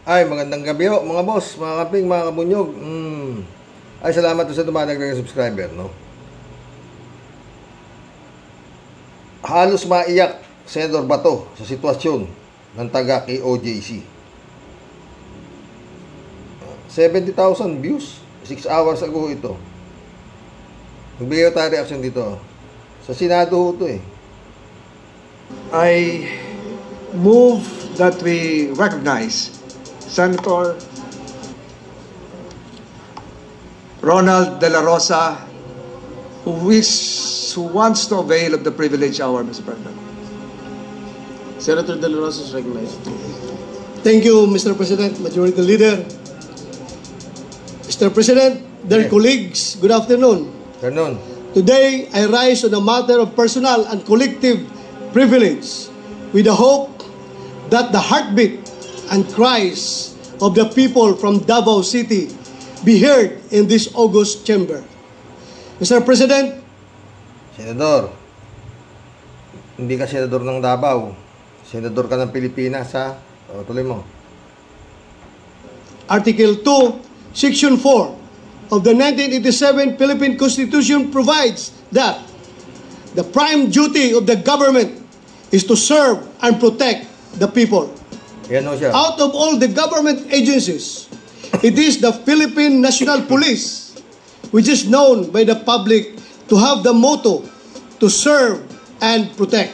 Ay, magandang gabi ho, mga boss, mga kaping, mga kabunyog. Ay, salamat sa dumadagdag na subscriber, no? Halos maiyak, Senador Bato, sa sitwasyon ng taga KOJC. 70,000 views, 6 hours ago ito. Nagbigay tayo reaction dito. Sa Senado ho ito eh. I move that we recognize Senator Ronald De La Rosa, who wants to avail of the privilege hour, Mr. President. Senator De La Rosa is recognized. Thank you, Mr. President, Majority Leader. Mr. President, dear colleagues, good afternoon. Ganon. Today, I rise on a matter of personal and collective privilege with the hope that the heartbeat and cries of the people from Davao City be heard in this august chamber. Mr. President, Senador, hindi ka senador ng Davao. Senador ka ng Pilipinas, ha? O, tuloy mo. Article 2, Section 4 of the 1987 Philippine Constitution provides that the prime duty of the government is to serve and protect the people. Yan o siya. Out of all the government agencies, it is the Philippine National Police, which is known by the public to have the motto to serve and protect.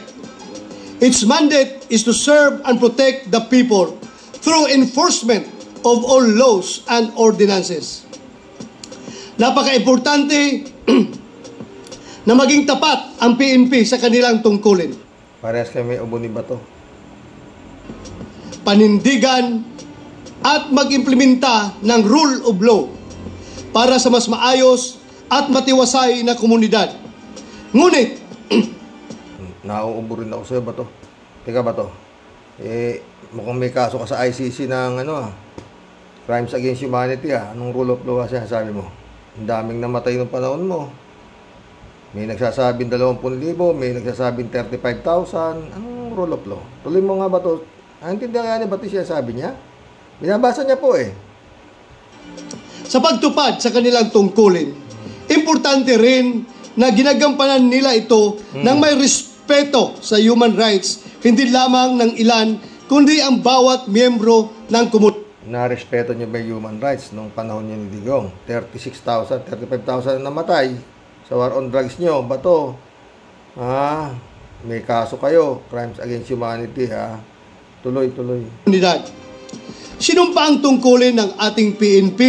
Its mandate is to serve and protect the people through enforcement of all laws and ordinances. Napaka-importante na maging tapat ang PNP sa kanilang tungkulin. Parehas kami ubo ni Bato. Panindigan at mag-implementa ng rule of law para sa mas maayos at matiwasay na komunidad. Ngunit, Nauubo rin ako sa'yo, Bato. Teka, Bato. Mukhang may kaso ka sa ICC ng Crimes Against Humanity, Anong rule of law siya, sabi mo? Ang daming namatay ng panahon mo. May nagsasabing 20,000, may nagsasabing 35,000. Anong rule of law? Tuloy mo nga, Bato. Naintindihan nga ni Bato siya, sabi niya. Binabasa niya po eh. sa pagtupad sa kanilang tungkulin, importante rin na ginagampanan nila ito ng may respeto sa human rights, hindi lamang ng ilan, kundi ang bawat miyembro ng komunidad. Na-respeto niyo ba human rights nung panahon niyo ni Digong? 36,000, 35,000 na namatay sa war on drugs niyo. Bato, may kaso kayo, crimes against humanity, Tuloy. Sinumpa ang tungkulin ng ating PNP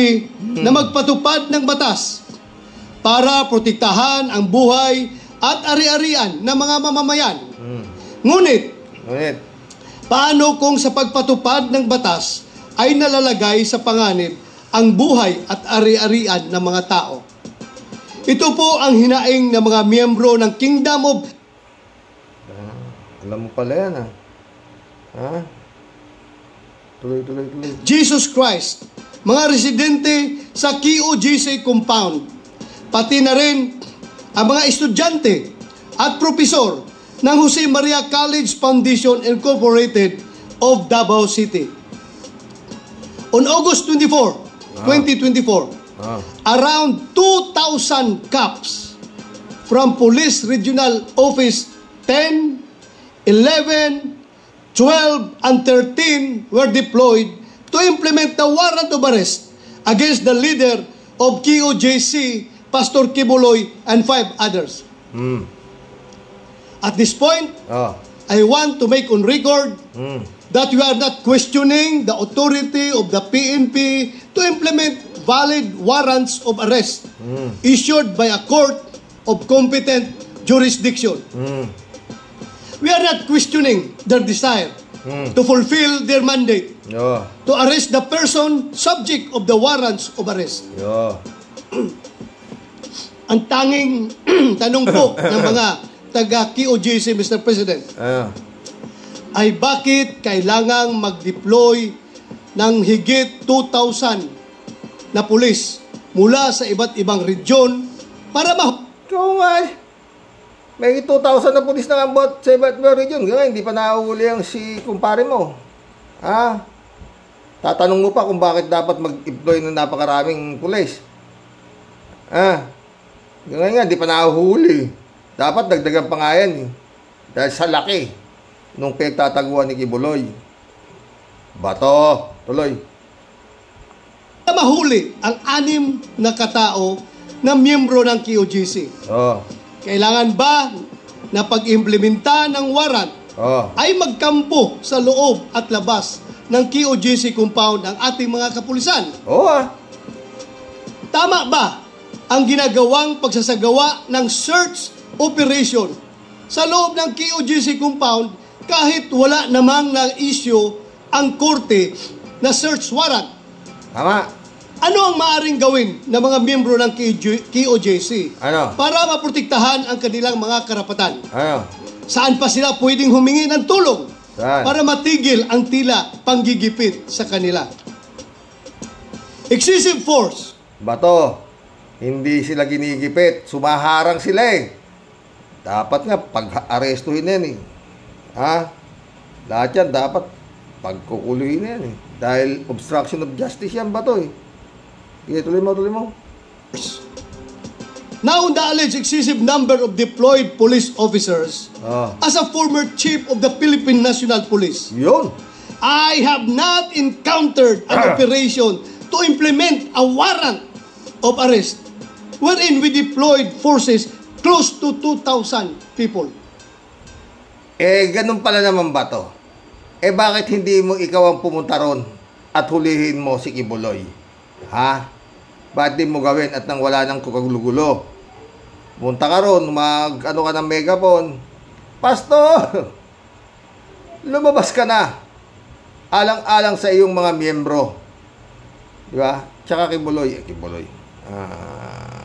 na magpatupad ng batas para protektahan ang buhay at ari-arian ng mga mamamayan. Ngunit, paano kung sa pagpatupad ng batas ay nalalagay sa panganib ang buhay at ari-arian ng mga tao? Ito po ang hinaing ng mga miyembro ng Kingdom of... Alam mo pala yan, Tuloy. Jesus Christ, mga residente sa KOJC compound, pati na rin ang mga estudyante at propesor ng Jose Maria College Foundation Incorporated of Davao City. On August 24, 2024, around 2,000 cops from Police Regional Office 10, 11, 12, and 13 were deployed to implement the warrant of arrest against the leader of KOJC, Pastor Kibuloy, and 5 others. At this point, I want to make on record that we are not questioning the authority of the PNP to implement valid warrants of arrest issued by a court of competent jurisdiction. We are not questioning their desire to fulfill their mandate to arrest the person subject of the warrants of arrest. Ang tanging tanong po ng mga taga-KOJC, Mr. President, ay bakit kailangang mag-deploy ng higit 2,000 na pulis mula sa iba't ibang region para may 2,000 na pulis na ambot sa iba't ibang region. Ngayon, hindi pa nahuli ang si kumpare mo. Tatanong mo pa kung bakit dapat mag-employ ng napakaraming pulis. Ngayon nga, di pa nahuhuli. Dapat dagdagan pa nga yan. Dahil sa laki nung pinagtataguan ni Kibuloy. Bato, tuloy. Mahuli ang 6 na katao na miyembro ng QOJC. Kailangan ba na pag-implementa ng warrant ay magkampo sa loob at labas ng QOJC compound ang ating mga kapulisan? Tama ba ang ginagawang pagsasagawa ng search operation sa loob ng QOJC compound kahit wala namang na-issue ang korte na search warrant? Tama. Ano ang maaaring gawin ng mga miyembro ng QOJC para maprotektahan ang kanilang mga karapatan? Saan pa sila pwedeng humingi ng tulong para matigil ang tila panggigipit sa kanila? Excessive force. Bato, hindi sila ginigipit. Sumaharang sila Dapat nga, pag-arestuhin yan Lahat yan dapat pagkukuluhin yan Dahil obstruction of justice yan, Bato tuloy mo. Now, the alleged excessive number of deployed police officers as a former chief of the Philippine National Police. Yun. I have not encountered an operation to implement a warrant of arrest wherein we deployed forces close to 2,000 people. Ganun pala naman ba to? Bakit hindi mo ikaw ang pumunta ron at hulihin mo si Kibuloy? Bakit di mo gawin at nang wala nang kukagulo-gulo? Pumunta ka ron, ka ng megaphone. Pastor! Lumabas ka na. Alang-alang sa iyong mga miyembro. Di ba? Tsaka Kibuloy.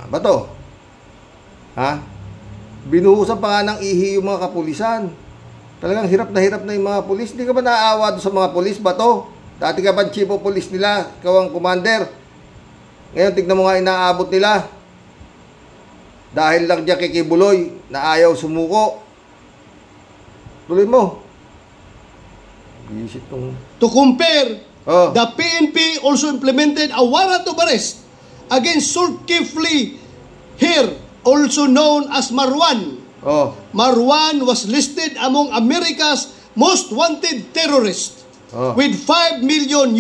Bato? Binuhusan pa nga ng ihi yung mga kapulisan. Talagang hirap na yung mga pulis. Hindi ka ba naaawa doon sa mga pulis, Bato? Dati ka ba chief of police nila? Ikaw ang commander. Ngayon, tignan mo nga inaabot nila. Dahil lang diyan kay Kibuloy na ayaw sumuko. Tuloy mo. To compare, the PNP also implemented a warrant of arrest against Zulkifli here, also known as Marwan. Marwan was listed among America's most wanted terrorists with $5 million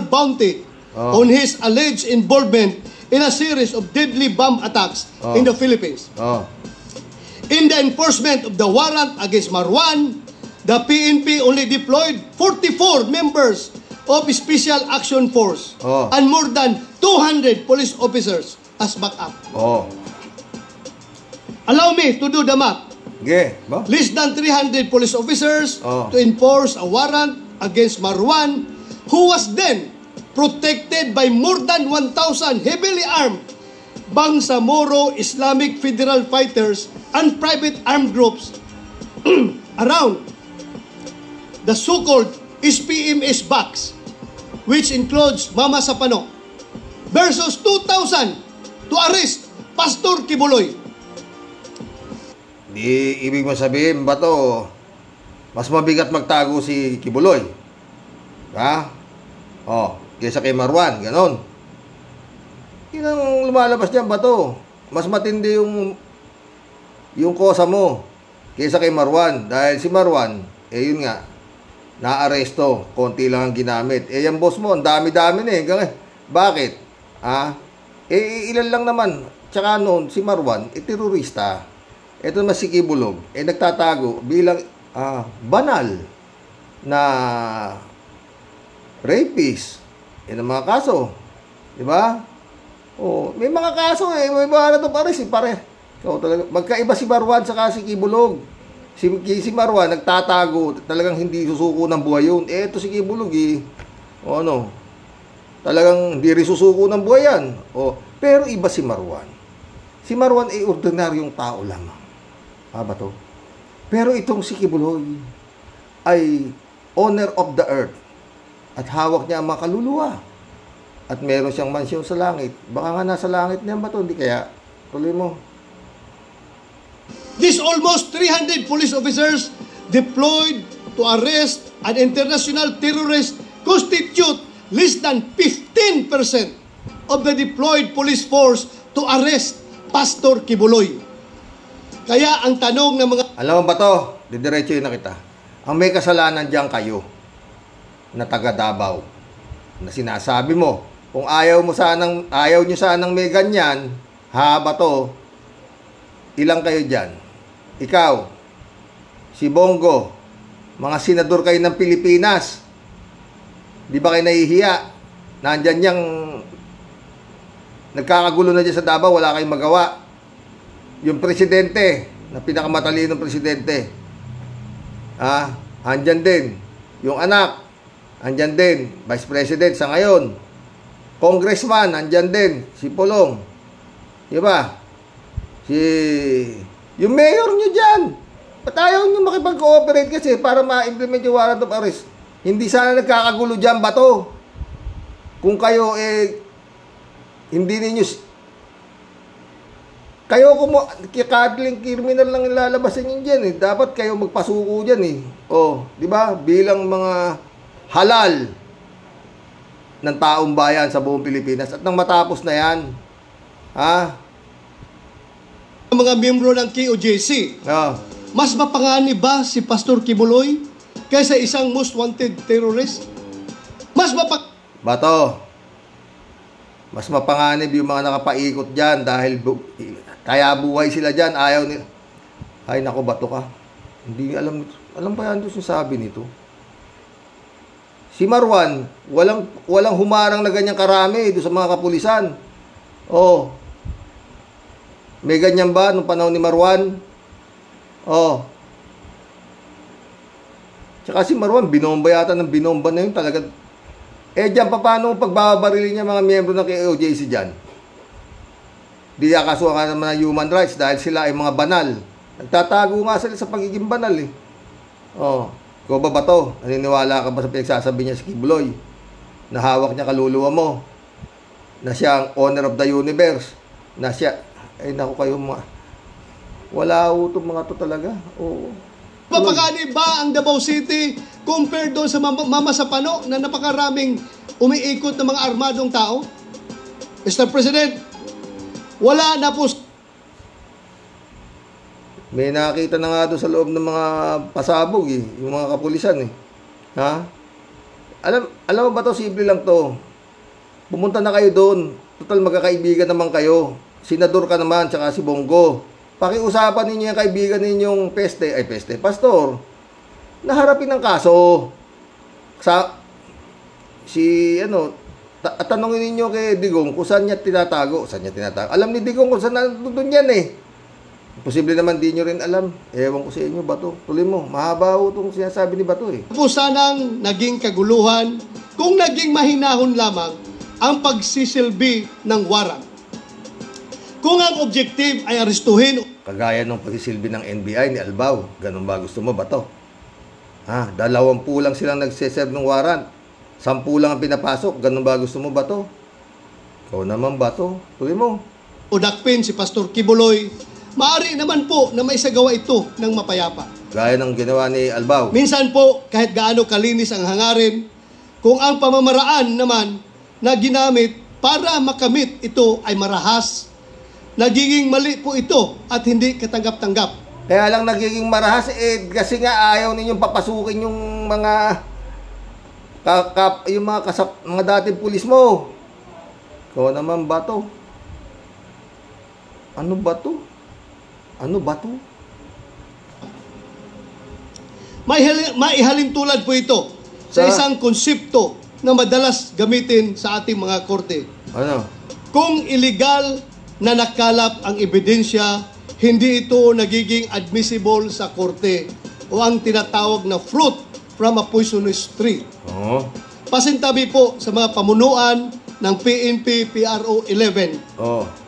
bounty on his alleged involvement in a series of deadly bomb attacks in the Philippines. In the enforcement of the warrant against Marwan, the PNP only deployed 44 members of Special Action Force and more than 200 police officers as backup. Allow me to do the math. Less than 300 police officers to enforce a warrant against Marwan, who was then protected by more than 1,000 heavily armed Bangsamoro Islamic Federal Fighters and private armed groups around the so-called SPMS box, which includes Mama Sapano, versus 2,000 to arrest Pastor Kibuloy. Di ibig mo sabihin, Bato, mas mabigat magtago si Kibuloy. Kaysa kay Marwan, ganon. Yun ang lumalabas dyan, Bato. Mas matindi yung kosa mo kaysa kay Marwan. Dahil si Marwan, yun nga, naaresto, konti lang ang ginamit. Yung boss mo, ang dami-dami na Bakit? Ilan lang naman. Tsaka noon, si Marwan, terorista. Ito naman si Kibulog, nagtatago bilang banal na rapist. Yan ang mga kaso. Diba? May mga kaso may mga na ito pare. Magkaiba si Marwan sa si Kibulog. Si Marwan nagtatago, talagang hindi susuko ng buhay yun. Ito si Kibulog talagang hindi rin susuko ng buhay yan. Pero iba si Marwan. Si Marwan ay ordinaryong tao lamang. Bato? Pero itong si Kibuloy ay owner of the earth. At hawak niya ang mga kaluluwa. At meron siyang mansyon sa langit. Baka nga nasa langit niya ba ito? Hindi kaya. Tuloy mo. These almost 300 police officers deployed to arrest an international terrorist constitute less than 15% of the deployed police force to arrest Pastor Kibuloy. Kaya ang tanong ng mga... Alam mo ba to? Didiretso na kita. Ang may kasalanan diyan kayo na taga Davao na sinasabi mo kung ayaw nyo sanang may ganyan, ba to? Ilang kayo diyan? Ikaw, si Bongo, mga senador kayo ng Pilipinas. Di ba kayo nahihiya? Nandyan yang nagkakagulo na dyan sa Davao, wala kayong magawa. Yung presidente, na pinakamatalinong presidente, andyan din. Yung anak, andyan din. Vice President sa ngayon. Congressman, andyan din. Si Pulong. Di ba? Yung mayor nyo dyan. Ba't ayaw nyo makipag-cooperate kasi para ma-implement yung warrant of arrest? Hindi sana nagkakagulo dyan ba to? Kung kayo hindi ninyo kayo kadling criminal lang ilalabasan nyo dyan Dapat kayo magpasuko dyan di ba? Bilang mga halal ng taong bayan sa buong Pilipinas. At nang matapos na yan, mga miyembro ng KOJC, mas mapanganib ba si Pastor Kibuloy kaysa isang most wanted terrorist? Bato, mas mapanganib yung mga nakapaikot dyan dahil kaya buhay sila dyan. Ayaw nila. Ay, naku, bato ka. Hindi alam pa yan doon sabi nito. Si Marwan, walang humarang na ganyang karami doon sa mga kapulisan. May ganyan ba nung panahon ni Marwan? Tsaka si Marwan, binomba yata ng binomba na yun talaga. Diyan, paano pagbabarilin niya mga miyembro ng KOJC dyan? Di akasuhan ka naman ng human rights dahil sila ay mga banal. Nagtatago nga sila sa pagiging banal Ikaw ba to? Naniniwala ka ba sa pinagsasabi niya si Kibuloy? Na hawak niya kaluluwa mo? Na siya ang owner of the universe? Na siya... naku kayo mga... Wala itong mga to talaga. Mapanganib ba ang Davao City compared doon sa Mama Sapano na napakaraming umiikot na mga armadong tao? Mr. President, wala na po. May nakita na nga doon sa loob ng mga pasabog yung mga kapulisan Alam mo ba to? Simple lang to. Pumunta na kayo doon. Total magkakaibigan naman kayo. Senador ka naman, tsaka si Bongo. Pakiusapan ninyo yung kaibigan ninyong pastor, na harapin ng kaso. Tanongin ninyo kay Digong kung saan niya tinatago. Alam ni Digong kung saan nandun yan Posible naman di nyo rin alam. Ewan ko sa inyo, Bato. Tuloy mo, mahaba itong sinasabi ni Bato Po sanang naging kaguluhan kung naging mahinahon lamang ang pagsisilbi ng warrant. Kung ang objective ay arestuhin... Kagaya ng pagsisilbi ng NBI ni Albao. Ganun ba gusto mo, Bato? 20 lang silang nagseserve ng warrant. 10 lang ang pinapasok. Ganun ba gusto mo, Bato? Ikaw naman, Bato. Tuloy mo. Udakpin si Pastor Kibuloy. Maaari naman po na maisagawa ito ng mapayapa. Gaya ng ginawa ni Albao. Minsan po, kahit gaano kalinis ang hangarin, kung ang pamamaraan naman na ginamit para makamit ito ay marahas, nagiging mali po ito at hindi katanggap-tanggap. Kaya lang nagiging marahas kasi nga ayaw ninyong papasukin yung mga mga dating pulis mo. Ikaw naman, Bato. Ano ba to? Maihalin tulad po ito sa isang konsepto na madalas gamitin sa ating mga korte. Ano? Kung illegal na nakalap ang ebidensya, hindi ito nagiging admissible sa korte o ang tinatawag na fruit from a poisonous tree. Pasintabi po sa mga pamunuan ng PNP PRO 11.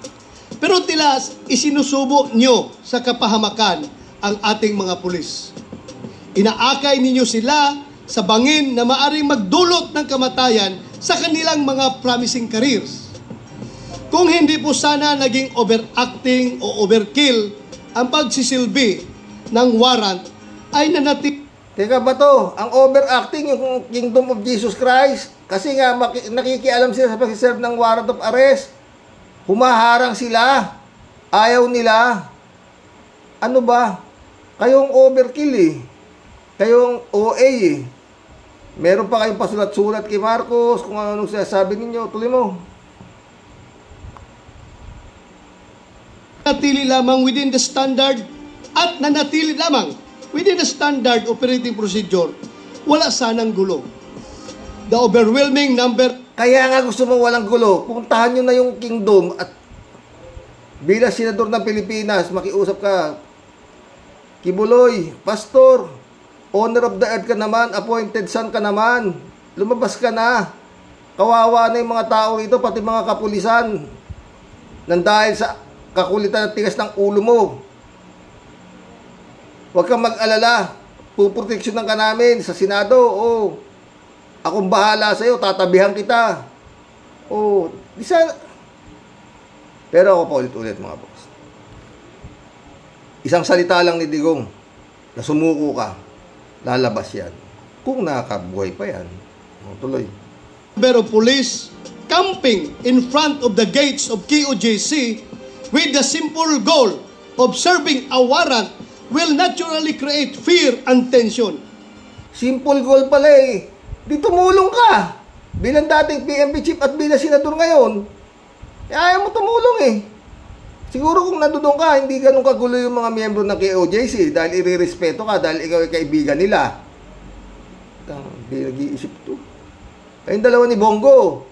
Pero tila isinusubo nyo sa kapahamakan ang ating mga pulis. Inaakay ninyo sila sa bangin na maaring magdulot ng kamatayan sa kanilang mga promising careers. Kung hindi po sana naging overacting o overkill ang pagsisilbi ng warrant, ay Teka ba to? Ang overacting yung Kingdom of Jesus Christ. Kasi nga nakikialam sila sa pag-serve ng warrant of arrest. Humaharang sila. Ayaw nila. Ano ba? Kayong overkill eh. Kayong OA eh. Meron pa kayong pasulat-sulat kay Marcos kung anong sinasabi ninyo. Tuloy mo. Nanatili lamang within the standard at nanatili lamang within the standard operating procedure, wala sanang gulo. The overwhelming number... Kaya nga gusto mo walang gulo. Puntahan nyo na yung kingdom at bilang senador ng Pilipinas, makiusap ka. Kibuloy, pastor, honor of the earth ka naman, appointed son ka naman. Lumabas ka na. Kawawa na yung mga tao rito, pati mga kapulisan. Nang dahil sa kakulitan at tigas ng ulo mo. Huwag kang mag-alala. Puproteksyonan ka namin sa Senado. Oh, akong bahala sa'yo. Tatabihan kita. Oh, di sana. Pero ako pa ulit-ulit mga boss. Isang salita lang ni Digong na sumuko ka. Lalabas yan. Kung nakakabuhay pa yan. Oh, tuloy. Number of police camping in front of the gates of KOJC with the simple goal of serving a warrant will naturally create fear and tension. Simple goal pala eh. Di tumulong ka. Bilang dating PNP chief at bilang senador ngayon, ayaw mo tumulong eh. Siguro kung nandun ka, hindi ganun kagulo yung mga miyembro ng KOJC dahil irerespeto ka, dahil ikaw ay kaibigan nila. Hindi nag-iisip to. Kayong dalawa ni Bongo.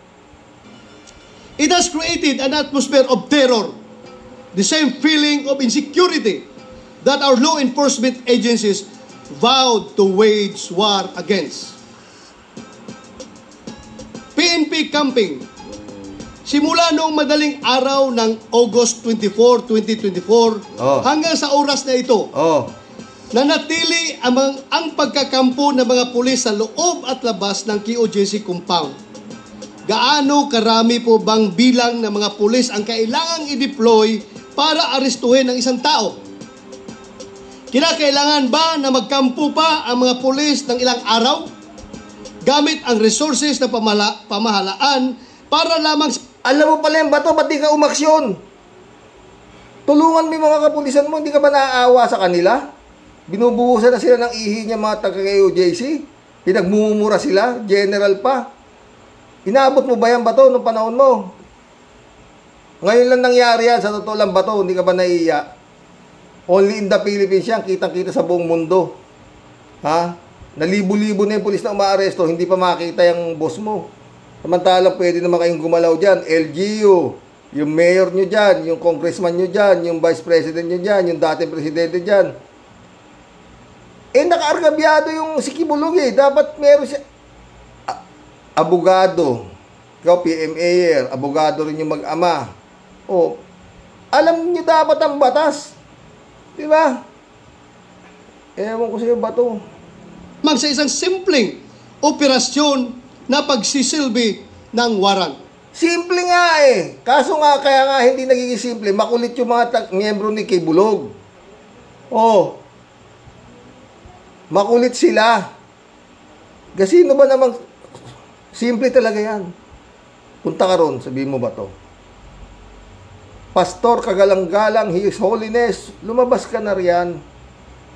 It has created an atmosphere of terror. The same feeling of insecurity that our law enforcement agencies vowed to wage war against. PNP camping. Simula noong madaling araw ng August 24, 2024 hanggang sa oras na ito, nanatili ang pagkakampo ng mga pulis sa loob at labas ng KOJC compound. Gaano karami po bang bilang ng mga pulis ang kailangang i-deploy para arestuhin ang isang tao? Kinakailangan ba na magkampo pa ang mga pulis ng ilang araw gamit ang resources na pamahalaan para lamang... Alam mo pala yung bato, ba't di ka umaksyon? Tulungan mo yung mga kapulisan mo, hindi ka ba naaawa sa kanila? Binubuhusan na sila ng ihi niya mga taga-KOJC? Pinagmumura sila, general pa. Inaabot mo ba yan bato noong panahon mo? Ngayon lang nangyari yan, sa totoo lang bato, hindi ka ba naiiya? Only in the Philippines yan, kitang-kita sa buong mundo. Ha? Nalibo-libo na yung pulis na umaaresto, hindi pa makita yung boss mo. Samantalang pwede naman kayong gumalaw dyan, LGU, yung mayor nyo dyan, yung congressman nyo dyan, yung vice president nyo dyan, yung dating presidente dyan. Nakaargabyado yung si Kibulog eh. Dapat meron siya... abogado, ikaw PMAer, abogado rin yung mag-ama. O, alam niyo dapat ang batas. Di ba? Ewan ko sa'yo ba to? Sa isang simpleng operasyon na pagsisilbi ng warrant. Simple nga eh. Kaso nga, kaya nga hindi nagiging simple. Makulit yung mga miyembro ni Kibulog. Oh, makulit sila. Gasino ba namang... Simple talaga yan. Punta ka ron, sabihin mo ba to? Pastor, kagalang-galang, His Holiness, lumabas ka na riyan.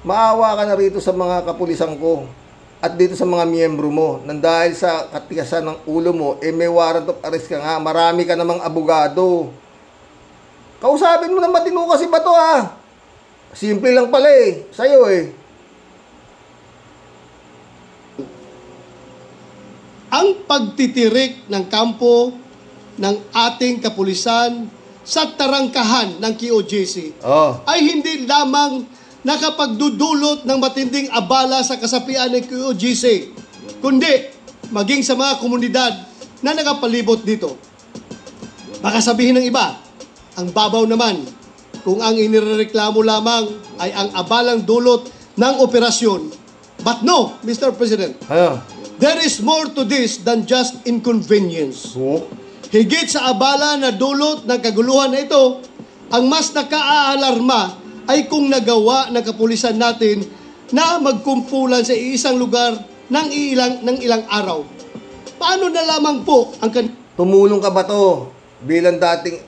Maawa ka na rito sa mga kapulisan ko at dito sa mga miyembro mo. Nang dahil sa katigasan ng ulo mo, may warrant of arrest ka nga, marami ka namang abogado. Kausapin mo na matino kasi ba to ha? Simple lang pala eh, sa'yo eh. Ang pagtitirik ng kampo ng ating kapulisan sa tarangkahan ng KOJC ay hindi lamang nakapagdudulot ng matinding abala sa kasapian ng KOJC, kundi maging sa mga komunidad na nakapalibot dito. Baka sabihin ng iba, ang babaw naman kung ang inireklamo lamang ay ang abalang dulot ng operasyon. But no, Mr. President. There is more to this than just inconvenience. Higit sa abala na dulot ng kaguluhan na ito, ang mas nakaalarma ay kung nagawa ng kapulisan natin na magkumpulan sa isang lugar ng ilang araw. Paano na lamang po ang Tumulong ka ba to bilang dating,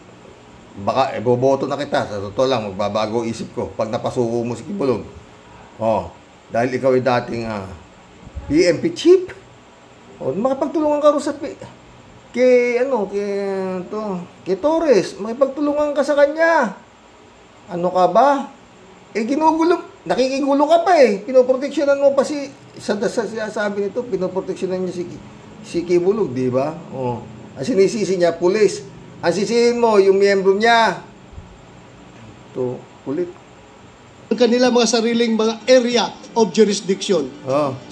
baka boboto na kita, sa totoo lang, magbabago isip ko pag napasuko mo si Kibuloy. Dahil ikaw ay dating PNP chief. Makipagtulungan ka rin sa kay Torres, makipagtulungan ka sa kanya. Ano ka ba? Nakikigulo ka pa eh. Pinoproteksyonan mo pa sa sabi nito, pinoproteksyonan niya si Kibuloy, di ba? Ang sinisisi niya, pulis. Ang sisihin mo, yung miyembro niya. Ito, kulit. Ang kanila mga sariling mga area of jurisdiction.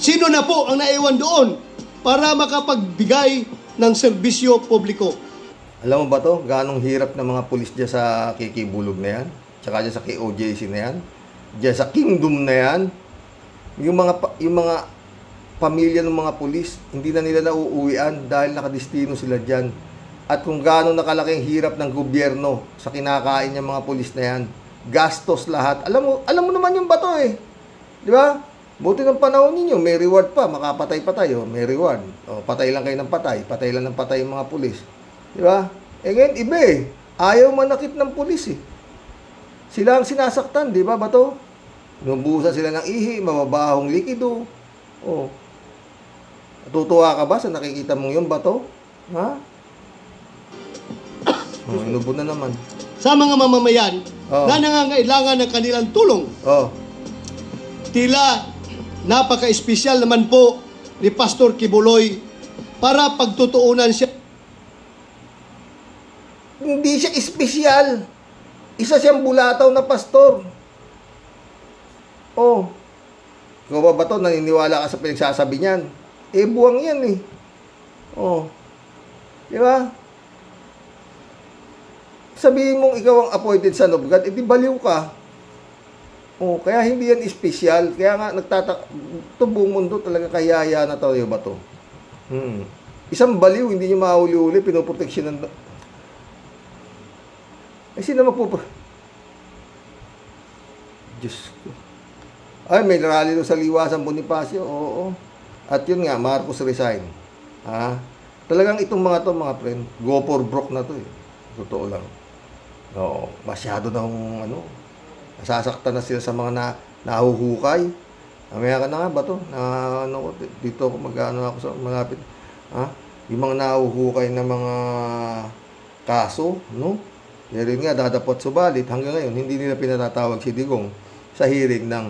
Sino na po ang naiwan doon para makapagbigay ng serbisyo publiko? Alam mo ba to? Ganong hirap ng mga pulis dyan sa Kikibuloy na yan? Tsaka dyan sa KOJC na yan? Dyan sa Kingdom na yan? Yung mga pamilya ng mga pulis, hindi na nila nauuwian dahil nakadestino sila dyan. At kung gaano nakalaking hirap ng gobyerno sa kinakain ng mga pulis na yan, gastos lahat. Alam mo naman yung bato eh. Di ba? Buti ng panahon ninyo, may reward pa, makapatay pa tayo, may reward. Patay lang kayo ng patay lang ng patay yung mga pulis. Di ba? Ngayon, iba eh. Ayaw manakit ng pulis eh. Sila ang sinasaktan, di ba, bato? Nubusan sila ng ihi, mababahong likido. Natutuwa ka ba sa nakikita mong yung bato? Ha? Inubo na naman. Sa mga mamamayan na nangangailangan ng kanilang tulong. Tila napaka-espesyal naman po ni Pastor Kibuloy para pagtutuunan siya. Hindi siya espesyal. Isa siyang bulataw na pastor. Ikaw ba to? Naniniwala ka sa pinagsasabi niyan? Buwang yan eh. Di ba? Sabihin mong ikaw ang appointed son of God, edi baliw ka. Kaya hindi yan espesyal. Kaya nga ito buong mundo talaga kayaya na tayo ba to? Isang baliw, hindi nyo mauli-uli, pinoproteksyonan. Sino Diyos ko. Ay, may rally doon sa Liwasan Bonifacio. Oo. At yun nga, Marcos resign. Talagang itong mga friend, go for broke na to eh. Totoo lang. Masyado na nasasaktan na sila sa mga nahuhukay. Mamaya ka na nga ba to? Dito ako ako sa malapit. Yung mga nahuhukay na mga kaso, no? Yan nga, dadapot subalit. Hanggang ngayon, hindi nila pinatatawag si Digong sa hearing ng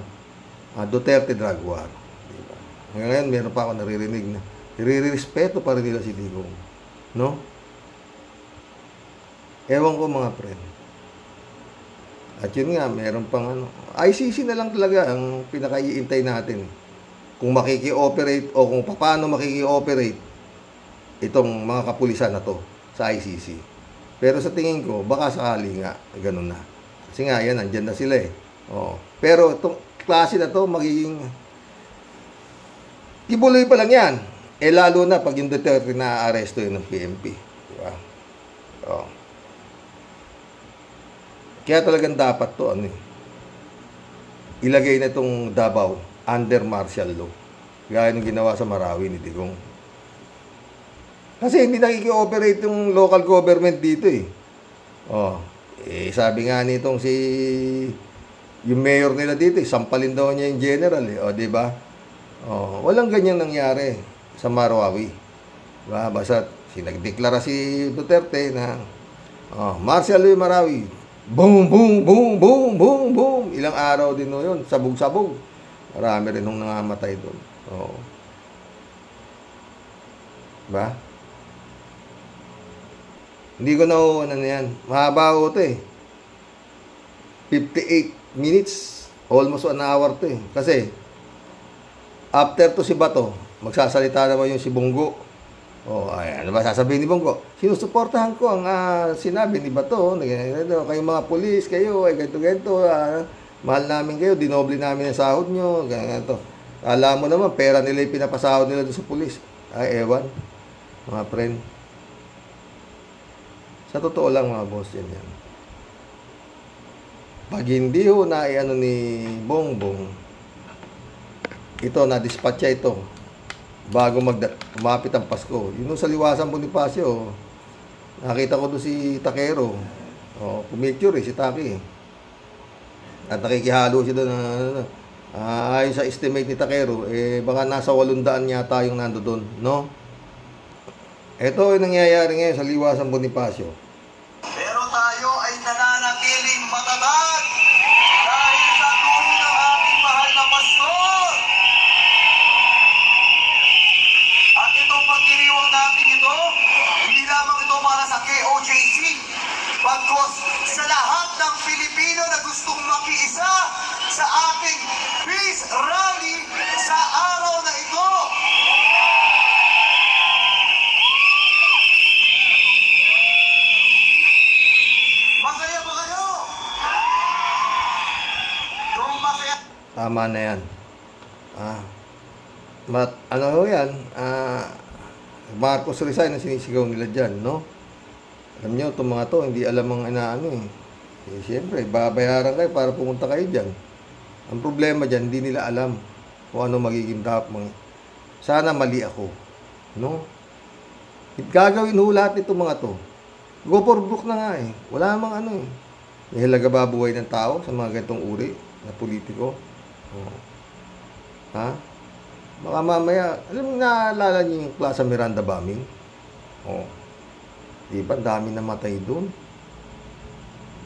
Duterte drug war. Diba? Hanggang ngayon, meron pa ako naririnig na nire-respeto pa rin nila si Digong. No? Ewan ko mga friend. At yun nga, meron pang ICC na lang talaga ang pinaka-iintay natin. Kung makiki-operate o kung paano makiki-operate itong mga kapulisan na to sa ICC. Pero sa tingin ko, baka sakali nga, ganun na. Kasi nga, yan, nandyan na sila eh. Pero itong klase na to, magiging Kibuloy pa lang yan. Lalo na pag yung Duterte na-aresto yun ng PNP. Diba? Kaya talagang dapat to, ilagay na itong Davao under martial law. Gaya ng ginawa sa Marawi ni Digong. Kasi hindi nakiki-operate yung local government dito eh. Sabi nga nitong yung mayor nila dito, sampalin daw niya yung general eh. Di ba? Walang ganyan nangyari sa Marawi. Diba? Basta nagdeklara si Duterte na martial law yung Marawi. Boom, boom, boom, boom, boom, boom. Ilang araw din yun. Sabog-sabog. Marami rin nung nangamatay doon. Diba? Hindi ko na yan. Mahaba ko ito eh. 58 minutes. Almost 1 hour to eh. Kasi, after to si Bato, magsasalita naman yung si Bongo. Ano ba sasabihin ni Bongo? Sinusuportahan ko ang sinabi ni Bato. Kayong mga pulis, kayo, ganito-ganito. Mahal namin kayo, dinoble namin ang sahod nyo. Ganito. Alam mo naman, pera nila yung pinapasahod nila doon sa pulis. Ewan. Mga friend. Sa totoo lang mga boss yan. Pag hindi ho na ni Bongbong, ito, na-dispatcha ito bago umapit ang Pasko. Yun sa Liwasan Bonifacio, nakita ko doon si Takero. Pumicture si Taki. At nakikihalo siya doon. Ayon sa estimate ni Takero, baka nasa 800 yata yung nando doon, no? Ito yung nangyayari ngayon sa Liwasan Bonifacio. Pero tayo ay nananatiling matatag dahil sa turo ng ating mahal na pastor. At itong pagdiriwang natin ito, hindi lamang ito para sa KOJC, bagkus sa lahat ng Pilipino na gustong makiisa sa ating peace rally sa araw na ito. Masaya ba kayo? Kung masaya... Tama na yan. Ano yan? Marcos Rizal na sinisigaw nila dyan, no? Alam nyo, itong mga to, hindi alam ang inaano eh. Siyempre, babayaran kayo para pumunta kayo dyan. Ang problema dyan, hindi nila alam kung ano magiging sana mali ako, no? Gagawin ho lahat nito mga to. Go for broke na nga eh. Wala namang ano eh. May halaga ba buhay ng tao sa mga ganitong uri na politiko? Ha? Baka mamaya, alam mo, naalala niyo yung Plaza Miranda bombing? Diba, dami namatay doon.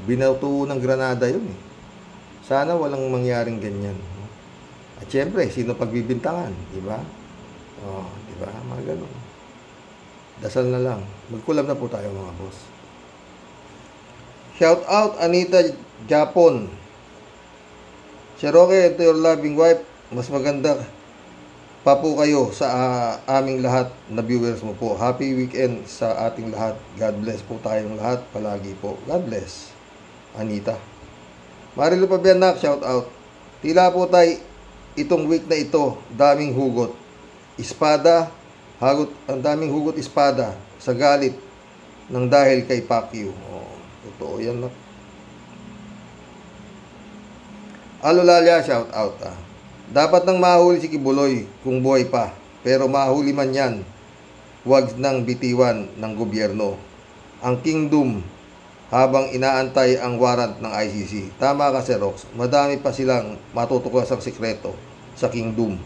Binauto ng granada yun eh. Sana walang mangyaring ganyan. At syempre, sino pagbibintangan? Diba? Diba? Mga ganun. Dasal na lang. Magkulam na po tayo mga boss. Shout out Anita Japon. Cherokee, to your loving wife, mas maganda pa po kayo sa aming lahat na viewers mo po. Happy weekend sa ating lahat. God bless po tayong lahat. Palagi po. God bless. Anita. Marilo Pabianak, shout out. Tila po tayo itong week na ito, daming hugot. Espada, ang daming hugot espada sa galit ng dahil kay Pacquiao. Totoo yan na. Alolalia, shout out. Dapat nang mahuli si Kibuloy kung buhay pa. Pero mahuli man yan, huwag nang bitiwan ng gobyerno ang Kingdom habang inaantay ang warrant ng ICC. Tama ka, Sir Rox. Madami pa silang matutuklasang sekreto sa Kingdom.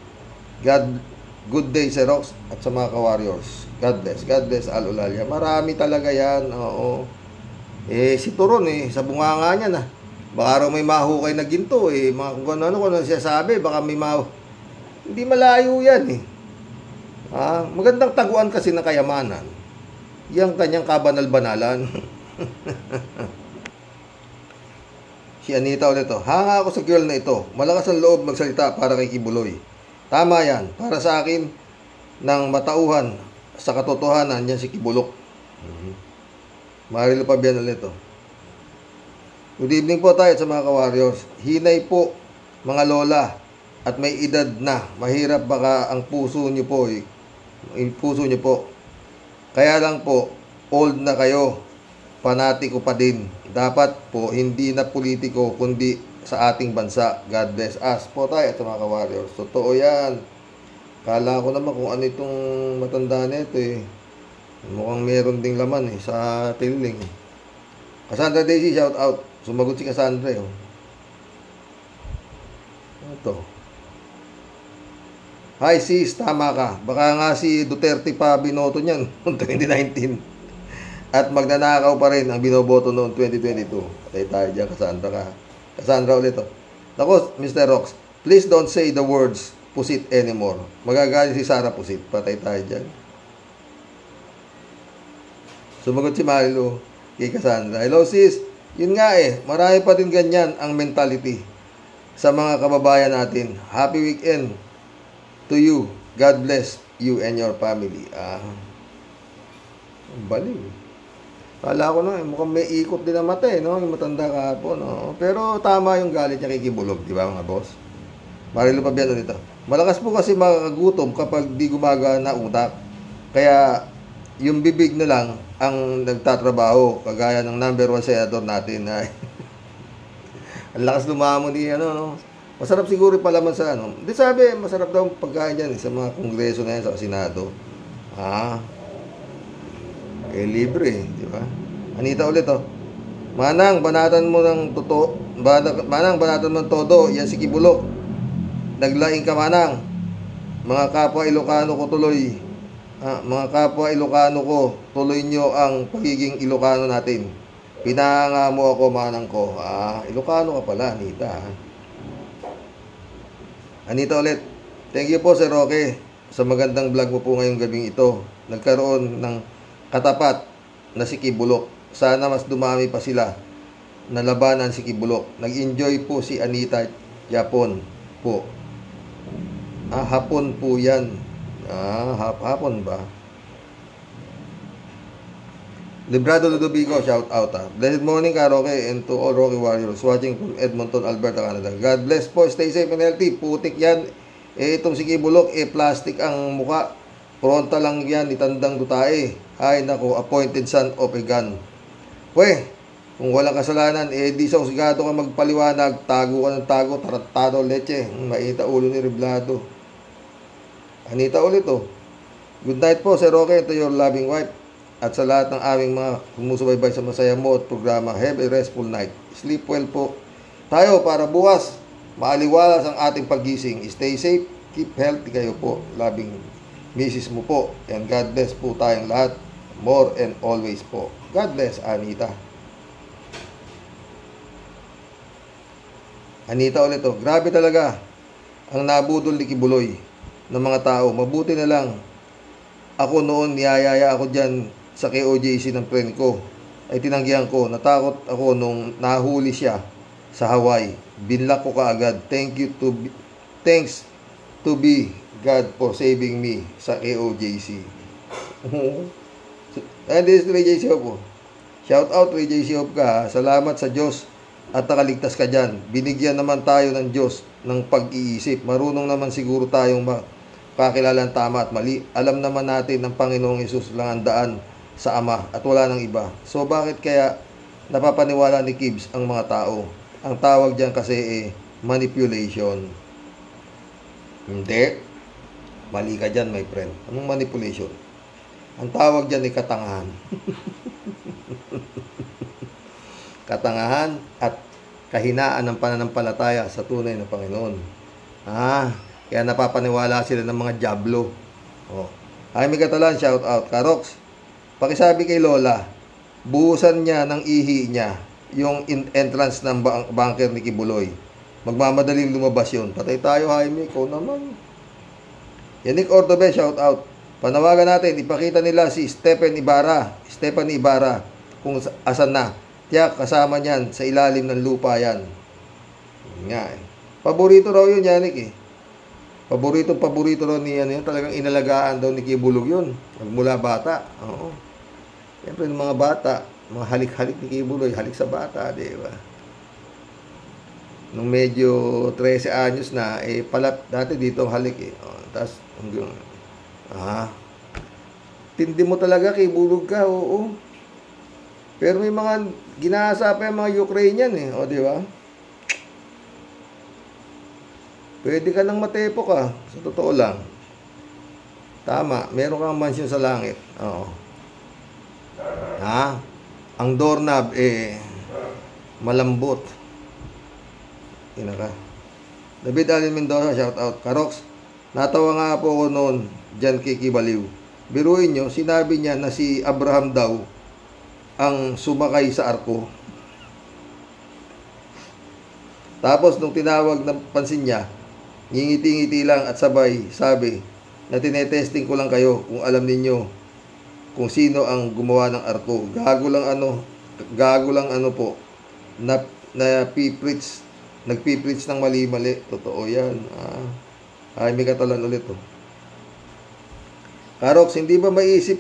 Good day, Sir Rox, at sa mga ka-warriors. God bless. God bless, Alolalia. Marami talaga yan. Oo. Si Turon sa bunganga niya na. Baka raw may mahukay na ginto mga kung ano siya sabi, baka may hindi malayo yan magandang taguan kasi ng kayamanan. Yang kanyang kabanal-banalan. Si Anita ulit hanga ako sa girl na ito. Malakas ang loob magsalita para kay Kibuloy. Tama yan. Para sa akin, ng matauhan sa katotohanan, yan si Kibulok. Marilo Pabian ulit Good evening po tayo sa mga ka-warriors. Hinay po, mga lola, at may edad na. Mahirap baka ang puso nyo po. Kaya lang po, old na kayo. Panatiko pa din. Dapat po, hindi na politiko, kundi sa ating bansa. God bless us po tayo sa mga ka-warriors. Totoo yan. Kala ko naman kung ano itong matanda nito Mukhang meron ding laman sa tiling. Cassandra Daisy, shout out. Sumagot si Cassandra Ito. Hi sis, tama ka. Baka nga si Duterte pa binoto niyan noong 2019. At magnanakaw pa rin ang binoboto noong 2022. Patay tayo dyan, Cassandra ka. Cassandra ulit Nako, Mr. Rox, please don't say the words pusit anymore. Magagalit si Sarah Pusit. Patay tayo dyan. Sumagot si Marilo kay Cassandra. Hello sis. Yun nga marami pa din ganyan ang mentality sa mga kababayan natin. Happy weekend to you. God bless you and your family. Baliw. Kala ko mukhang may ikot din ang mata yung matanda kahapon. Pero tama yung galit niya kay Kibulog, di ba mga boss? Marilo Pabiano nito. Malakas po kasi makakagutom kapag di gumagana utak. Kaya yung bibig na lang ang nagtatrabaho, kagaya ng number 1 senador natin ang lakas lumamon ni Masarap siguro yung palaman sa ano. Di sabi, masarap daw ang pagkain yan sa mga kongreso na yan, sa Senado. Libre, di ba? Anita ulit, oh. Manang, banatan mo ng totoo. Manang, banatan mo ng todo. Yan si Kibulok. Naglaing ka, Manang. Mga kapwa Ilocano ko tuloy. Mga kapwa Ilocano ko, tuloy nyo ang pagiging Ilocano natin. Pinahanga mo ako, Manang ko. Ilocano ka pala, Anita. Anita ulit. Thank you po, Sir Roque, sa magandang vlog mo po ngayong gabing ito. Nagkaroon ng katapat na si Kibulok. Sana mas dumami pa sila na labanan si Kibulok. Nag-enjoy po si Anita Yapon po. Hapon po yan. Hapon ba? Librado Ludovico, shout out. Blessed morning, Roque, and to all Roque Warriors watching from Edmonton, Alberta, Canada. God bless po. Stay safe and healthy. Putik yan. Itong si Kibulok, plastic ang muka. Pronta lang yan, itandang dutae. Ay, nako, appointed son of a gun. Kung walang kasalanan, di sa usigado ka magpaliwanag, tago ka ng tago, taratado leche. Maita ulo ni Reblado. Anita ulit, oh. Good night po, Sir Roque, to your loving wife. At sa lahat ng aming mga sumusubaybay sa masaya mo at programa, have a restful night. Sleep well po tayo para bukas maaliwalas ang ating paggising. Stay safe, keep healthy kayo po. Loving Mrs. mo po. And God bless po tayong lahat. More and always po. God bless, Anita. Anita ulit, oh. Grabe talaga ang nabudol ni Kibuloy ng mga tao. Mabuti na lang ako noon, niyayaya ako dyan sa KOJC ng friend ko. Ay tinanggihan ko. Natakot ako nung nahuli siya sa Hawaii. Binlock ko kaagad. Thanks to be God for saving me sa KOJC. And this is Ray J. Hope. Shout out Ray J. Hope ka. Salamat sa Diyos at nakaligtas ka dyan. Binigyan naman tayo ng Diyos ng pag-iisip. Marunong naman siguro tayong pakilala ang tama at mali. Alam naman natin ng Panginoong Hesus lang ang daan sa Ama at wala nang iba. So bakit kaya napapaniwala ni Kibs ang mga tao? Ang tawag dyan kasi manipulation. Hindi. Mali ka dyan, my friend. Anong manipulation? Ang tawag dyan ay katangahan. Katangahan at kahinaan ng pananampalataya sa tunay na Panginoon. Kaya napapaniwala sila ng mga diablo. Ay, may Catalan, shout out. Karox, pakisabi kay Lola, buhusan niya ng ihi niya yung entrance ng bunker ni Kibuloy. Magmamadaling lumabas yun. Patay tayo, Jaime. Ikaw naman. Yannick Ordobe, shout out. Panawagan natin, ipakita nila si Stephen Ibarra kung asan na. Tiyak, kasama niyan sa ilalim ng lupa yan. Nga eh. Paborito raw yun, Yannick eh. Paborito raw ni yan. Talagang inalagaan daw ni Kibulog yun. Mula bata. Oo. Siyempre ng mga bata, mga halik-halik ni Kibuloy, halik sa bata, di ba? Nung medyo 13 anyos na, dati dito ang halik eh. Tapos, hanggang, tindi mo talaga, Kibulog ka, oo. Pero may mga ginasa pa yung mga Ukrainian eh, o di ba? Pwede ka nang matepo ka, sa totoo lang. Tama, meron kang mansyon sa langit. Oo. Ang doorknob malambot. Ina ka. David Allen Mendoza, shout out. Karox, natawa nga po ako noon dyan kay Kibaliw. Biruin nyo, sinabi niya na si Abraham daw ang sumakay sa arko. Tapos nung tinawag ng pansin niya, ngingiti-ngiti lang at sabay sabi na tinetesting ko lang kayo kung alam ninyo kung sino ang gumawa ng arko. Gago lang ano po, nagpipreach ng mali-mali. Totoo yan. Ay, may Catalan ulit oh. Karox, hindi ba maisip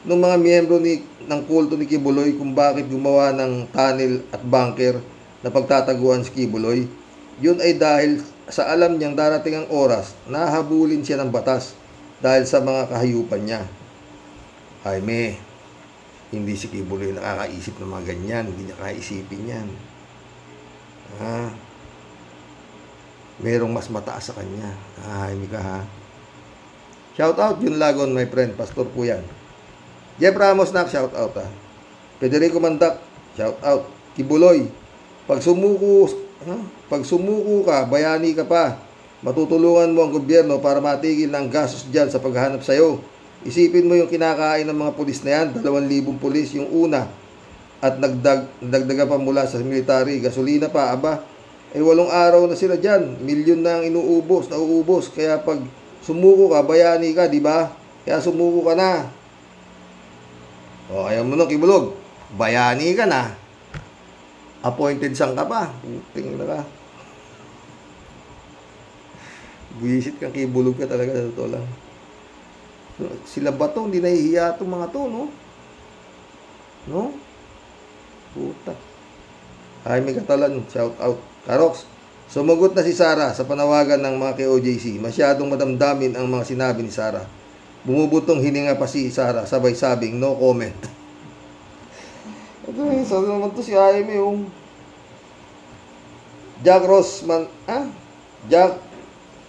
ng mga miyembro ng kulto ni Kibuloy kung bakit gumawa ng tunnel at bunker na pagtataguan si Kibuloy? Yun ay dahil sa alam niyang darating ang oras na habulin siya ng batas dahil sa mga kahayupan niya. Jaime, hindi si Kibuloy nakakaisip ng mga ganyan. Hindi niya kaisipin yan. merong mas mataas sa kanya. Hindi ka ha. Shout out Jun Lagon, my friend. Pastor po yan. Jeff Ramos nak, shout out ha. Federico Mandak, shout out. Kibuloy, pag sumuko ka, bayani ka pa. Matutulungan mo ang gobyerno para matigil ng gastos dyan sa paghahanap sa'yo. Isipin mo yung kinakain ng mga pulis na yan, 2,000 pulis yung una. At nagdagdaga pa mula sa military, gasolina pa, aba. 8 araw na sila dyan, milyon na ang nauubos. Kaya pag sumuko ka, bayani ka, di ba? Kaya sumuko ka na. O, ayaw mo nung Kibulog, bayani ka na. Appointed sang ka pa. Tingin na ka. Buisit kang Kibulog ka talaga, sa totoo lang. Sila ba to? Hindi nahihiya itong mga to, no? No? Puta. Ay, may Katalan, shout out. Karox, sumagot na si Sara sa panawagan ng mga KOJC. Masyadong madamdamin ang mga sinabi ni Sara. Bumubutong hininga pa si Sara, sabay sabing, no comment. Okay, so naman to si Jaime, yung Jack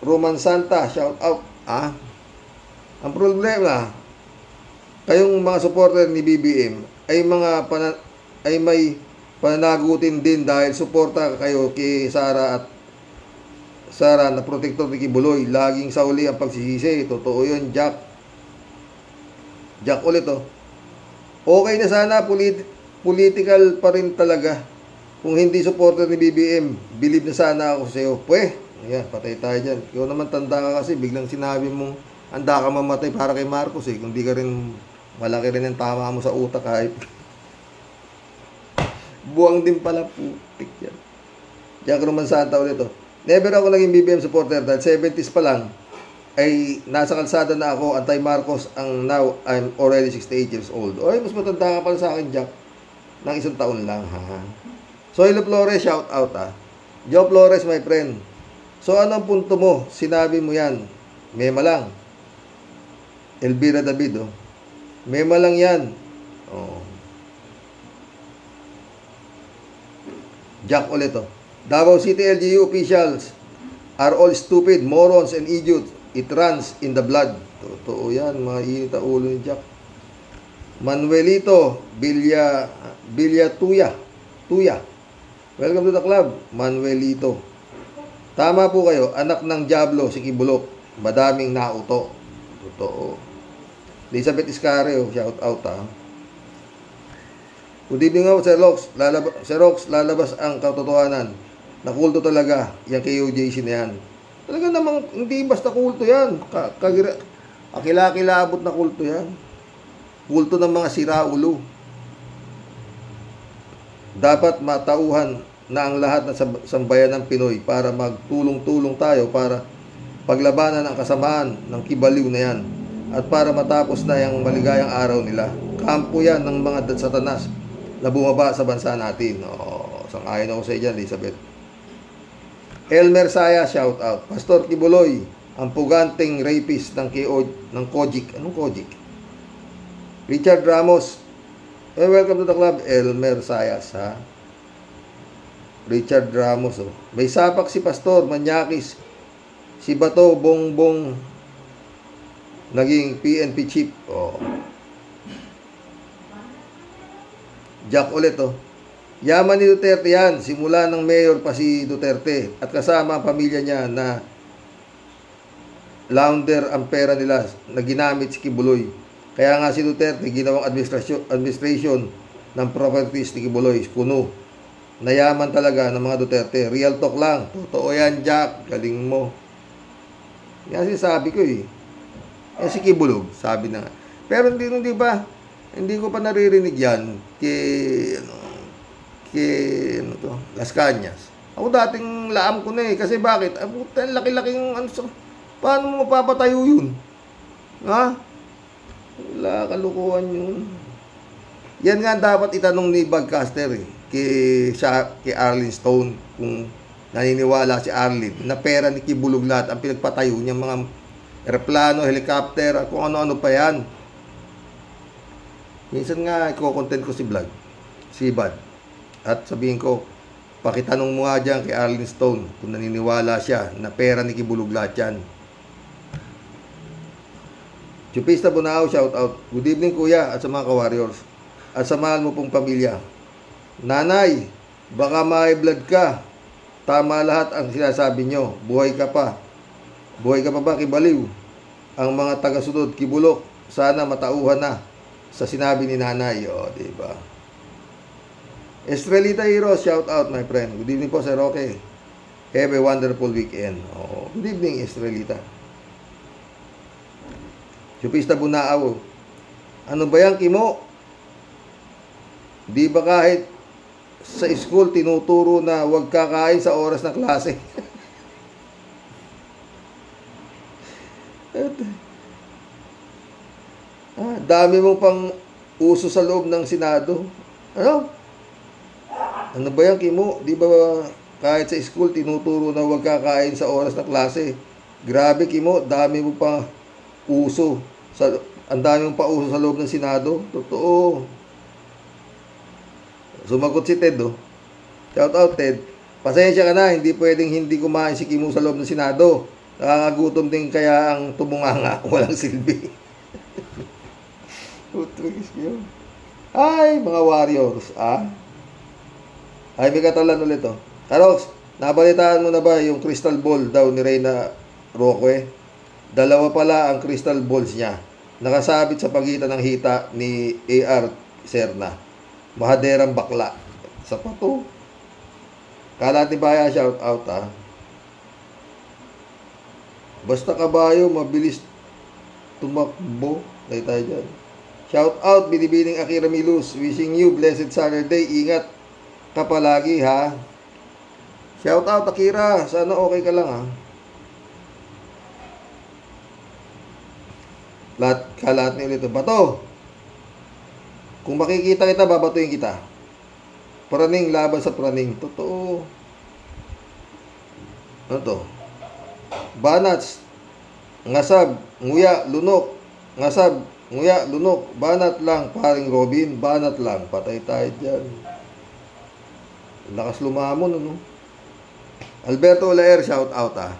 Roman Santa, shout out. Ang problema, kayong mga supporter ni BBM ay may pananagutin din dahil suporta kayo kay Sara na protector ni Kibuloy. Laging sa uli ang pagsisisi. Totoo yun, Jack. Jack ulit, oh. Okay na sana, political pa rin talaga. Kung hindi supporter ni BBM, believe na sana ako sa iyo. Ayan, patay tayo dyan. Ikaw naman tanda ka kasi, biglang sinabi mong handa ka mamatay para kay Marcos eh. Kung di ka rin, malaki rin ang tama mo sa utak kahit. Buwang din pala, putik yan. Jack Roman Santa ulit oh. Never ako naging BBM supporter dahil 70s pa lang ay nasa kalsada na ako, anti-Marcos ang now I'm already 68 years old. Oy, mas matanda ka pala sa akin, Jack. Nang 1 taon lang, ha. Soylo Flores, shout out ha. Joe Flores, my friend. So, anong punto mo? Sinabi mo yan. Mema lang. Elvira David, oh. Mema lang yan. Oh. Jack ulit, oh. Davao City LGU officials are all stupid, morons, and idiots. It runs in the blood. Totoo yan, mga init ang ulo ni Jack. Manuelito Villa Tuya. Welcome to the club, Manuelito. Tama po kayo, anak ng Diablo, si Kibulok. Madaming nauto. Totoo. Elizabeth Iscareo, shout out ha. Good evening nga, Sir Rox, lalabas ang katotohanan. Nakulto talaga, yung KOJC na yan. Talaga namang, hindi basta kulto yan. Akila-kilabot na kulto yan. Kulto ng mga siraulo. Dapat matauhan na ang lahat ng sambayan ng Pinoy para magtulong-tulong tayo para paglabanan ang kasamaan ng kibaliw na yan at para matapos na yung maligayang araw nila. Kampo yan ng mga satanas na bumaba sa bansa natin. Sang-ayon ako sa iyo dyan, Elizabeth. Elmer Saya, shout out. Pastor Kibuloy, ang puganting rapist ng Kojik. Anong Kojik? Richard Ramos, welcome to the club. Elmer Sayas, ha? Richard Ramos, oh. May sapak si Pastor Manyakis. Si Bato Bongbong naging PNP chief. Oh. Jack ulit, oh. Yaman ni Duterte yan. Simula ng mayor pa si Duterte at kasama ang pamilya niya na launder ang pera nila na ginamit si Kibuloy. Kaya nga si Duterte ginawang administration ng properties ni Kibuloy. Kuno. Nayaman talaga ng mga Duterte. Real talk lang. Totoo yan, Jack. Galing mo. Yan sinasabi ko eh. Si Kibulog, sabi na nga. Pero hindi ba, hindi ko pa naririnig yan kay Las Cañas. Ako dating laam ko na eh. Kasi bakit? Laki-laking paano mo mapapatayo yun? Ha? Wala, kalukuhan yun. Yan nga dapat itanong ni Bagcaster eh. Kay Arlene Stone kung naniniwala si Arlene na pera ni Kibulog lahat ang pinagpatayo niya mga aeroplano, helicopter, at kung ano-ano pa yan. Minsan nga, i-content ko si Bad. At sabihin ko, Pakitanong mo nga dyan kay Arlene Stone kung naniniwala siya na pera ni Kibulog lahat yan. Chupista Bunao, shout out. Good evening kuya at sa mga ka-warriors. At sa mahal mo pong pamilya. Nanay, baka ma-blood ka. Tama lahat ang sinasabi nyo. Buhay ka pa. Buhay ka pa ba, Kibaliw? Ang mga taga-sunod, Kibulok, sana matauhan na sa sinabi ni nanay. O, diba? Estrelita Heroes, shout out my friend. Good evening po, Sir Roque. Have a wonderful weekend. O, good evening, Estrelita. Chupista Bunao. Ano ba yan, Kimo? Di ba kahit sa school tinuturo na huwag kakain sa oras ng klase? Dami mong pang uso sa loob ng Senado. Ano? Ano ba yan, Kimo? Di ba kahit sa school tinuturo na huwag kakain sa oras ng klase? Grabe, Kimo. Dami mo pang uso. Ang dami mong pa uso sa loob ng Senado. Totoo. Sumagot si Ted, oh. Shout out, Ted. Pasensya ka na, hindi pwedeng hindi kumain si Kimo sa loob ng Senado. Nakakagutom din kaya ang tumunganga, walang silbi. Ay, mga warriors, ah. Ay, may katalan ulit, oh. Karox, nabalitaan mo na ba yung crystal ball daw ni Reyna Roque? Dalawa pala ang crystal balls niya. Nakasabit sa pagitan ng hita ni A.R. Serna. Mahaderang bakla. Sa pato. Kalat ni Baya, shout out, ah. Basta kabayo, mabilis tumakbo. Dahil tayo dyan. Shout out, binibining Akira Milus. Wishing you blessed Saturday. Ingat ka palagi, ha. Shout out, Akira. Sana okay ka lang, ha. Kalat ni ulit. Bato. Kung makikita kita, babatuin kita. Praning laban sa praning. Totoo. Ano to? Banats. Ngasab. Nguya. Lunok. Ngasab. Nguya. Lunok. Banat lang. Paring Robin. Banat lang. Patay tayo dyan. Lakas lumamon, ano? Alberto Olaer, shout out, ah.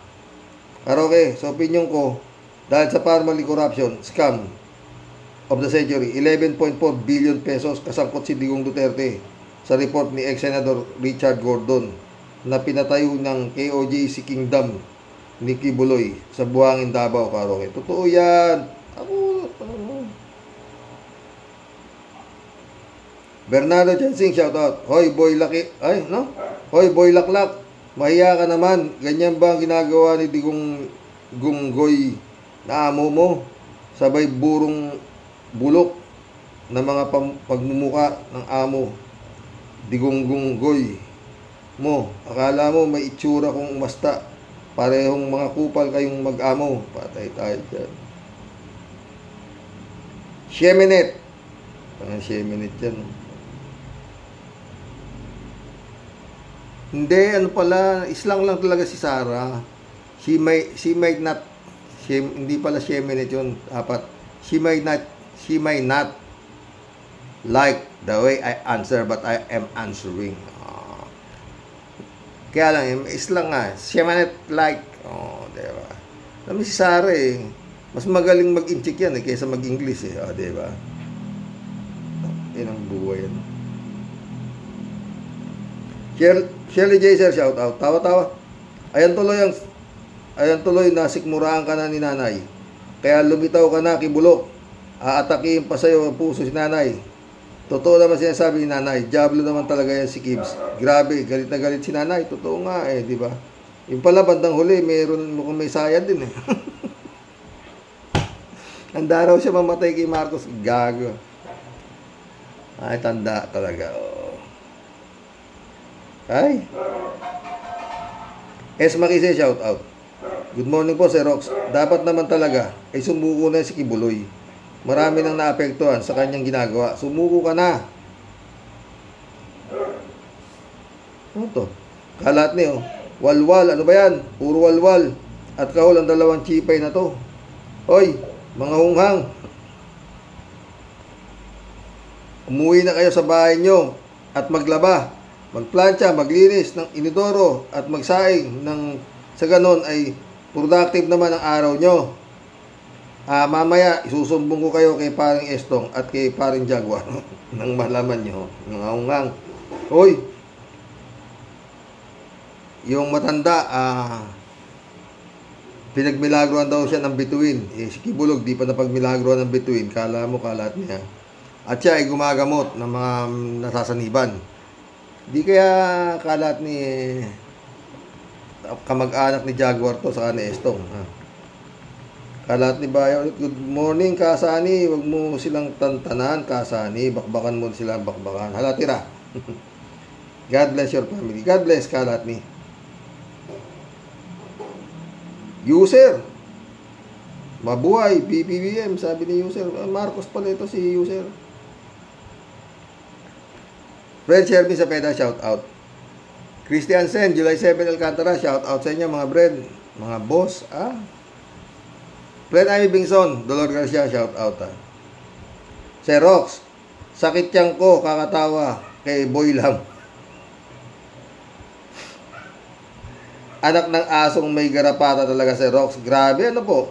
Karoke, sa opinion ko, dahil sa Parmali corruption, scam of the century, 11.4 billion pesos kasangkot si Digong Duterte sa report ni ex-senador Richard Gordon na pinatayo ng KOJC Kingdom ni Kibuloy sa Buhangin, Davao, Karoke. Totoo yan. Bernardo Chansing, shout out. Hoy, boy laki. Ay, no? Hoy, boy laklak. Mahiya ka naman. Ganyan ba ang ginagawa ni Digong Gunggoy na amo mo? Sabay burong bulok na mga pagmumuka ng amo. Digong Gunggoy mo. Akala mo may itsura kung umasta. Parehong mga kupal kayong mag-amo. Patay tayo dyan. Shemenet. Parang Shemenet yan. Hindi, ano pala, islang lang talaga si Sarah. She might not, hindi pala Shemenet yun. Dapat, she might not like the way I answer, but I am answering. Kaya lang, islang nga, Shemenet like. Diba? Alam si Sarah eh, mas magaling mag-inchik yan kaysa mag-English eh. Diba? Yan ang buhay yan. Shirley J. Sir, shout out. Tawa-tawa. Ayan tuloy nasikmuraan ka na ni nanay. Kaya lumitaw ka na, Kibulok. Aatakihin pa sa'yo ang puso si nanay. Totoo naman sinasabi ni nanay. Diablo naman talaga yan si Kibs. Grabe, galit na galit si nanay. Totoo nga eh, di ba? Yung pala, bandang huli, mukhang may sayad din eh. Handa raw siya mamatay kay Marcos. Gago. Ay, tanda talaga. Ay. S. Makise, shout out. Good morning po, Sir Rox. Dapat naman talaga ay sumuko na si Kibuloy. Marami nang naapektuhan sa kanyang ginagawa. Sumuko ka na. Ano to? Kalat niyo. Walwal, ano ba yan? Puro walwal. At kahol ang dalawang chipay na to. Hoy, mga hunghang. Umuwi na kayo sa bahay nyo at maglaba. magplantsa, maglinis ng inidoro at magsaing ng sa ganon ay productive naman ang araw nyo. Mamaya isusumbong ko kayo kay paring Estong at kay paring Jaguar nang malaman nyo. Ngangang. Hoy, yung matanda, pinagmilagroan daw siya ng bituin. Si Kibulog, di pa napagmilagroan ng bituin. Kala mo, kalat niya. At siya ay gumagamot ng mga nasasaniban. Di kaya kalat ni kamag-anak ni Jaguar to sa ni Estong. Kalat ni Bayo, good morning Kasani, wag mo silang tantanan Kasani, bakbakan mo silang bakbakan. Hala, tira. God bless your family. God bless kalat ni user. Mabuhay, BBBM, sabi ni user. Marcos pala ito si user. Fred Sherby sa Peda, shout out. Christian Sen, July 7 Alcantara, shout out sa inyo mga Fred, mga boss. Fred Amy Bingson, Dolor Garcia, shout out. Xerox, sakit tiyang ko, kakatawa kay Boy Lam. Anak ng asong may garapata talaga si Rox. Grabe, ano po?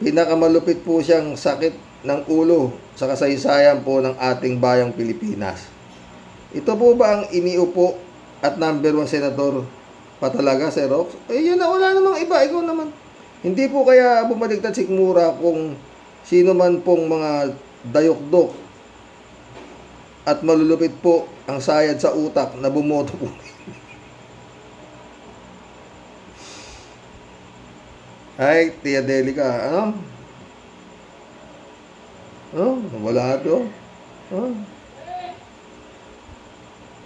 Pinakamalupit po siyang sakit ng ulo sa kasaysayan po ng ating bayang Pilipinas. Ito po ba ang iniupo at number 1 senador pa talaga si Rox? Yan na, wala namang iba. Ikaw naman. Hindi po kaya bumaligtad sikmura kung sino man pong mga dayokdok at malulupit po ang sayad sa utak na bumoto po. Ay, Tia Delica, ano? Wala ito.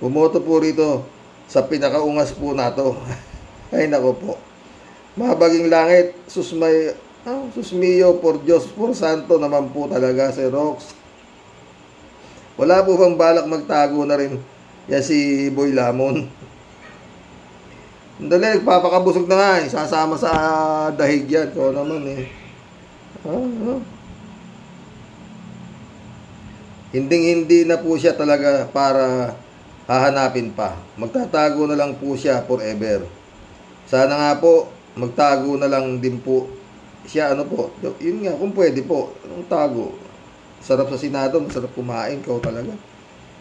Bumoto po rito sa pinakaungas po nato. Ay, nako po. Mahabaging langit, susmiyo por Diyos, por Santo naman po talaga si Rox. Wala po bang balak magtago na rin yan si Boy Lamon? Dali, nagpapakabusog na nga eh. Sasama sa dahig yan. Ito naman eh. Hinding-hindi na po siya talaga para hahanapin pa. Magtatago na lang po siya forever. Sana nga po, magtago na lang din po siya. Ano po? Yun nga, kung pwede po. Anong tago? Sarap sa Senado, masarap kumain. Ikaw talaga.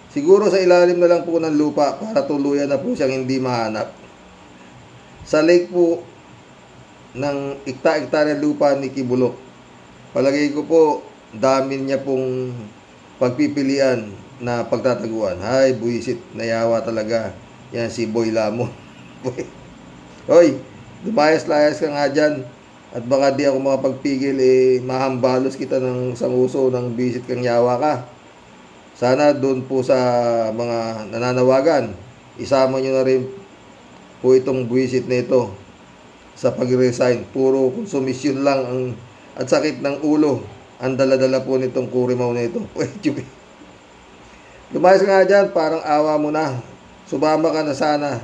Siguro sa ilalim na lang po ng lupa para tuluyan na po siyang hindi mahanap. Sa lake po ng ikta-iktarya lupa ni Kibulok. Palagay ko po, dami niya pong pagpipilian na pagtataguan. Hay, buisit, nayawa talaga. Yan si Boy Lamon. Hoy, dumayas-layas ka nga dyan. At baka di ako makapagpigil, mahambalos kita ng sanguso ng buisit kang yawa ka. Sana doon po sa mga nananawagan, isama nyo na rin po itong buwisit nito sa pag-resign. Puro konsumisyon lang at sakit ng ulo ang dala-dala po nitong kurimaw na ito. Lumayas ka nga dyan, parang awa mo na. Sumama ka na sana.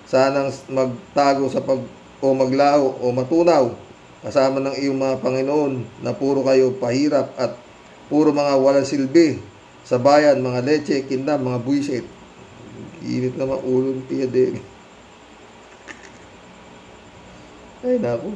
Sanang magtago sa o maglaho o matunaw kasama ng iyong mga Panginoon na puro kayo pahirap at puro mga walang silbi sa bayan, mga leche, kinam, mga buwisit. Init naman ulo ng Tia Deli. Ay, naku.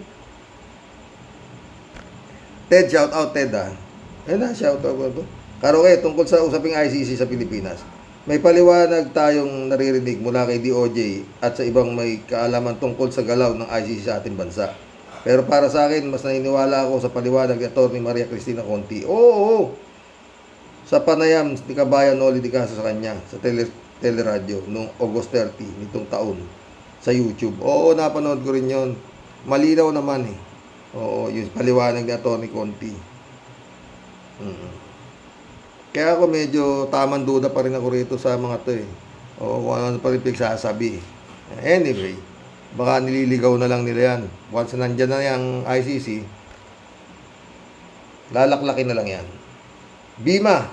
Ted, shout out Ted Ay na, shout out ko. Karoke, tungkol sa usaping ICC sa Pilipinas. May paliwanag tayong naririnig mula kay DOJ at sa ibang may kaalaman tungkol sa galaw ng ICC sa ating bansa. Pero para sa akin, mas naniniwala ako sa paliwanag ni Atty. Maria Cristina Conti. Oo. Sa panayam ni Kabayan Noli Di Casa sa kanya sa teleradyo noong August 30 nitong taon sa YouTube. Oo, napanood ko rin yon. Malinaw naman eh. Oo, yung paliwanag ni Atty. Conti. Kaya ako medyo tamang duda pa rin ako rito sa mga to eh. Oo, kung ano pa rin pagsasabi. Anyway, baka nililigaw na lang nila yan. Once nandyan na yung ICC, lalaklakin na lang yan. Bima,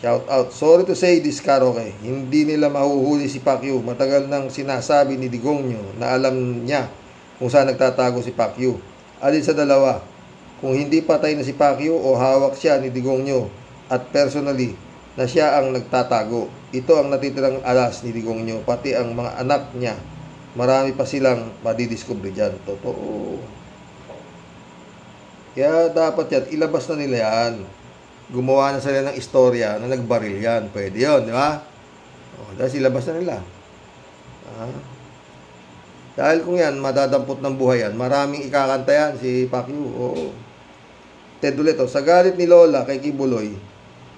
shout out. Sorry to say this, Karoke. Hindi nila mahuhuli si Pacquiao. Matagal nang sinasabi ni Digongyo na alam niya kung saan nagtatago si Pacquiao. Alin sa dalawa? Kung hindi patay na si Pacquiao o hawak siya ni Digongyo at personally na siya ang nagtatago. Ito ang natitirang alas ni Digong nyo, pati ang mga anak niya. Marami pa silang madidiscover dyan. Totoo. Kaya dapat yan, ilabas na nila yan. Gumawa na sila ng istorya na nagbaril yan. Pwede yun, di ba? Dahil ilabas na nila. Dahil kung yan, madadampot ng buhay yan, maraming ikakanta yan, si Pacquiao. Oo. Ted ulit, sa galit ni Lola kay Kibuloy,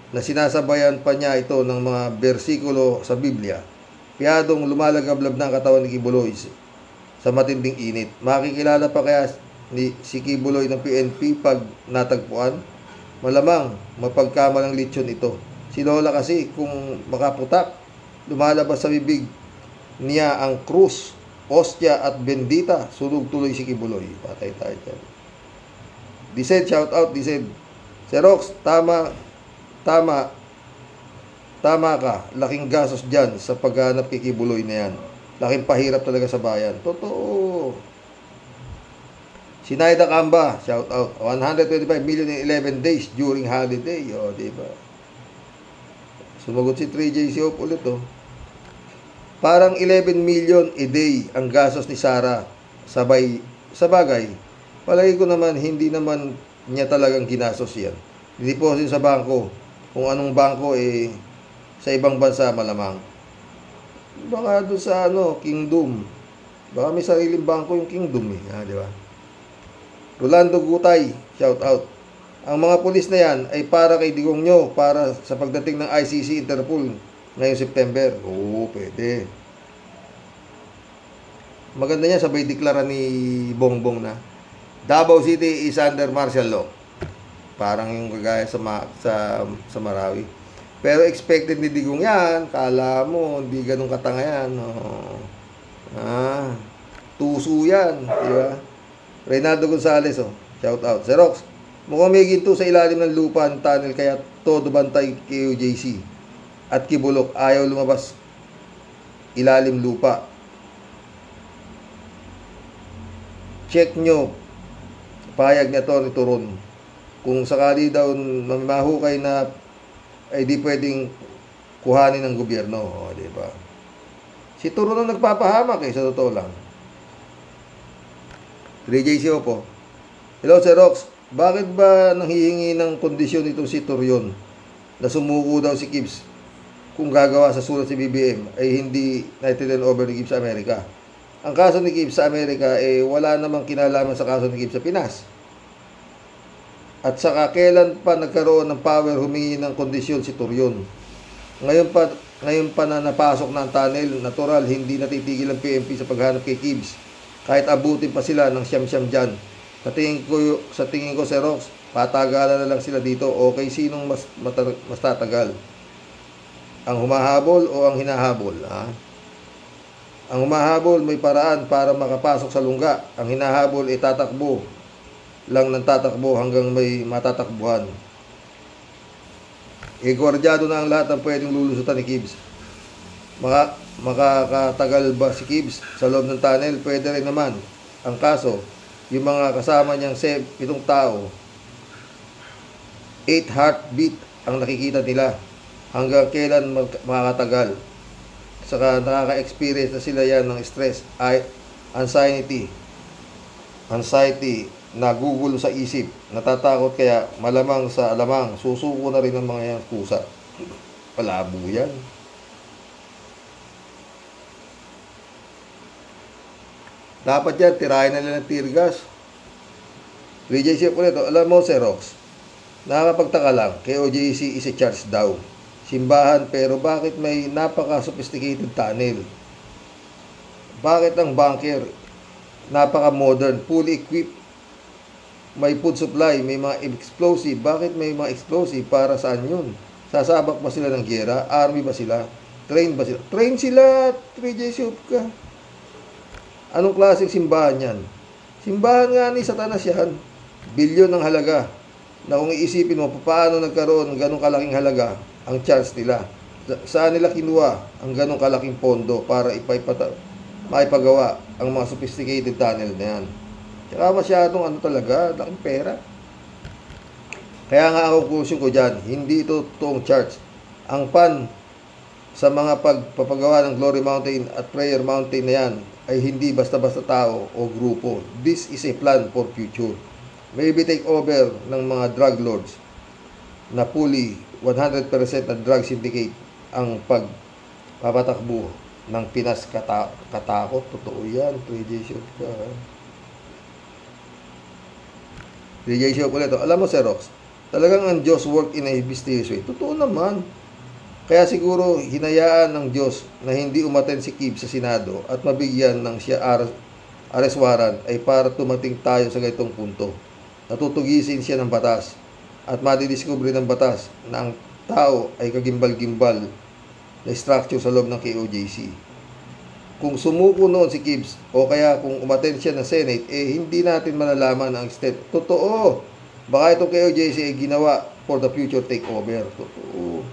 na sinasabayan pa niya ito ng mga bersikulo sa Biblia, piyadong lumalagablab na ang katawan ni Kibuloy sa matinding init. Makikilala pa kaya si Kibuloy ng PNP pag natagpuan? Malamang mapagkamalang lechon ito. Si Lola kasi kung makaputak, lumalabas sa bibig niya ang krus, ostya at bendita. Sunog tuloy si Kibuloy. Patay tayo dyan. Dised, shout out, Dised. Xerox, tama ka. Laking gasos dyan sa paghanap kay Kibuloy na yan. Laking pahirap talaga sa bayan. Totoo. Sinaida Kamba, shout out. 125 million in 11 days during holiday. O, diba? Sumagot si 3JC Hope ulit, Parang 11 million a day ang gastos ni Sara. Sa bagay, palagi ko naman, hindi naman niya talagang ginastos yan. Dideposit sa bangko. Kung anong bangko, sa ibang bansa malamang. Baka doon sa Kingdom. Baka may sariling bangko yung Kingdom di ba? Rolando Gutay, shout out. Ang mga pulis na yan ay para kay Digong nyo, para sa pagdating ng ICC Interpol ngayong September. Oo, pwede. Maganda niya, sabay deklara ni Bongbong na Davao City is under martial law. Parang yung kagaya sa Marawi. Pero expected ni Digong yan. Kala mo, hindi ganun katanga yan. Tuso yan. Diba? Reynaldo Gonzales, shout out. Xerox, mukhang may ginto sa ilalim ng lupa ng tunnel, kaya todo bantay KOJC. At Kibulok, ayaw lumabas ilalim lupa. Check nyo. Payag niya to ni Turon. Kung sakali daw mahukay na ay di pwedeng kuhanin ng gobyerno. Diba? Si Turon ang nagpapahamak sa totoo lang. 3JC po. Hello, Sir Rox. Bakit ba nanghihingi ng kondisyon itong si Torion na sumuko daw si Gibbs kung gagawa sa sulat si BBM ay hindi naitilan over ni Gibbs sa Amerika? Ang kaso ni Gibbs sa Amerika wala namang kinalaman sa kaso ni Gibbs sa Pinas. At saka kailan pa nagkaroon ng power humingi ng kondisyon si Torion? Ngayon pa na napasok na ang tunnel, natural hindi natitigil ang PNP sa paghanap kay Gibbs. Kahit abutin pa sila ng siyam-siyam dyan. Sa tingin ko, Sir Rox, patagalan na lang sila dito. Okay, sinong mas tatagal? Ang humahabol o ang hinahabol? Ang humahabol may paraan para makapasok sa lungga. Ang hinahabol tatakbo lang ng tatakbo hanggang may matatakbuhan. Gwardyado na ang lahat ng pwedeng lulusutan ni Gibbs. Makakatagal ba si Gibbs sa loob ng tunnel? Pwede rin naman. Ang kaso, yung mga kasama niyang 7 tao, 8 heartbeat ang nakikita nila. Hanggang kailan makakatagal? Saka nakaka-experience na sila yan ng stress, anxiety, nagugulo sa isip, natatakot, kaya malamang sa alamang, susuko na rin ng mga yan kusa. Palabo yan. Dapat yan, tirahin na nila ng tear gas. RJC po nito, alam mo, Sir Rox, nakakapagtaka lang, KOJC is a church daw. Simbahan, pero bakit may napaka-sophisticated tunnel? Bakit ang bunker napaka-modern, fully equipped, may food supply, may mga explosive? Bakit may mga explosive? Para saan yun? Sasabak ba sila ng gera? Army ba sila? Train ba sila? Train sila, 3J Soup ka. Anong klaseng simbahan yan? Simbahan nga ni Satanas yan. Bilyon ng halaga. Na kung iisipin mo, paano nagkaroon ng ganong kalaking halaga ang church nila? Saan nila kinuha ang ganong kalaking pondo para maipagawa ang mga sophisticated tunnel na yan? Tsaka masyadong talaga, laking pera. Kaya nga ang conclusion ko dyan, hindi ito totoong church. Ang PAN sa mga pagpapagawa ng Glory Mountain at Prayer Mountain na yan ay hindi basta-basta tao o grupo. This is a plan for future. Maybe take over ng mga drug lords na fully 100% na drug syndicate ang pagpapatakbo ng Pinas katakot. Totoo yan. 3J Show ka. 3J Show ulit. Alam mo, Sir Rox, talagang ang Diyos work in a mysterious way. Totoo naman. Kaya siguro hinayaan ng Diyos na hindi umaten si Kib sa Senado at mabigyan ng siya arrest warrant ay para tumating tayo sa ganitong punto. Natutugisin siya ng batas at madidiscover ng batas na ang tao ay kagimbal-gimbal na structure sa loob ng KOJC. Kung sumuko noon si Gibbs o kaya kung umaten siya ng Senate, hindi natin malalaman ang step. Totoo. Baka itong KOJC ay ginawa for the future takeover. Totoo.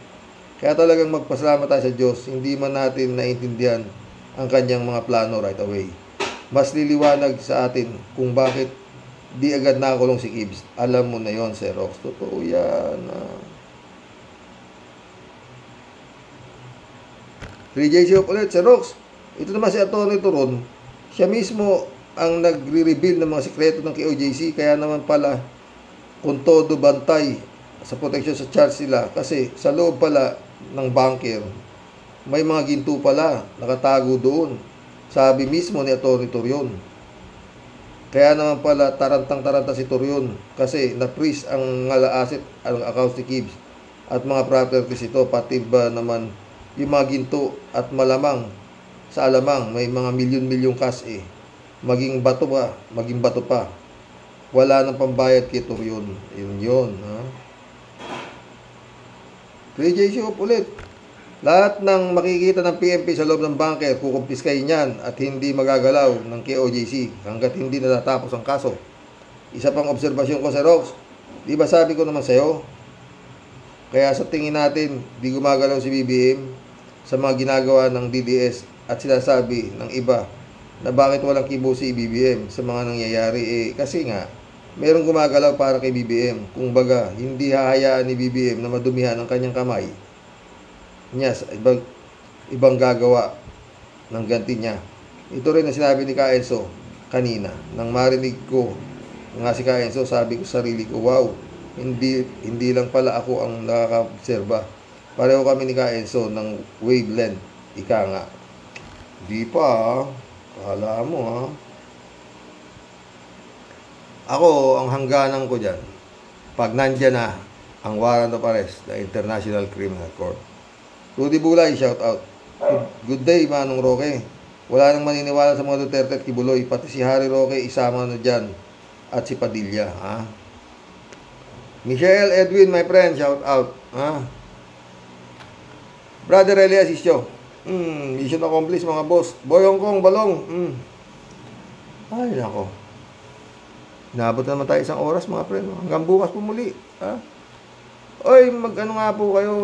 Kaya talagang magpasalamat tayo sa Diyos, hindi man natin naintindihan ang kanyang mga plano right away. Mas liliwanag sa atin kung bakit di agad nakakulong si Gibbs. Alam mo na yon, Sir Rox. Totoo yan. 3J Shop ulit, Sir Rox. Ito naman si Atty. Turon. Siya mismo ang nagre-reveal ng mga sikreto ng KOJC. Kaya naman pala, kung todo bantay sa protection sa charge sila. Kasi sa loob pala ng bunker, may mga ginto pala nakatago doon. Sabi mismo ni Atty. Torion. Kaya naman pala tarantang-taranta si Torion kasi na-freeze ang asset, ang accounts ni Gibbs at mga properties ito, pati ba naman yung mga ginto at malamang sa alamang may mga milyon-milyong cash maging bato pa. Wala nang pambayad kay Torion. Yun, ha? 3J Shop ulit. Lahat ng makikita ng PNP sa loob ng bunker, kukumpiskay niyan at hindi magagalaw ng KOJC hanggat hindi natatapos ang kaso. Isa pang obserbasyon ko, Sir Rox, di ba sabi ko naman sa'yo, kaya sa tingin natin, di gumagalaw si BBM sa mga ginagawa ng DDS at sinasabi ng iba na bakit walang kibo si BBM sa mga nangyayari. Kasi nga, merong gumagalaw para kay BBM. Kung baga, hindi hahayaan ni BBM na madumihan ang kanyang kamay niya sa ibang gagawa ng ganti niya. Ito rin ang sinabi ni Ka Enzo kanina. Nang marinig ko nga si Ka Enzo, sabi ko sa sarili ko, wow, hindi lang pala ako ang nakaka-obserba. Pareho kami ni Ka Enzo ng wavelength. Ika nga. Di pa, kala mo, ha? Ako, ang hangganan ko dyan, pag nandyan na ang warrant of arrest ng International Criminal Court. Rudy Bulay, shout out. Good day, Manong Roque. Wala nang maniniwala sa mga Duterte at Kibuloy. Pati si Harry Roque, isama na dyan. At si Padilla, ha? Michelle Edwin, my friend, shout out. Ha? Brother Elias Isyo. Mission accomplished, mga boss. Boy Hong Kong, Balong. Ay, nako. Naabot na naman tayo isang oras, mga friend. Hanggang bukas po muli. Ha? Oy, mag-ano nga po kayo.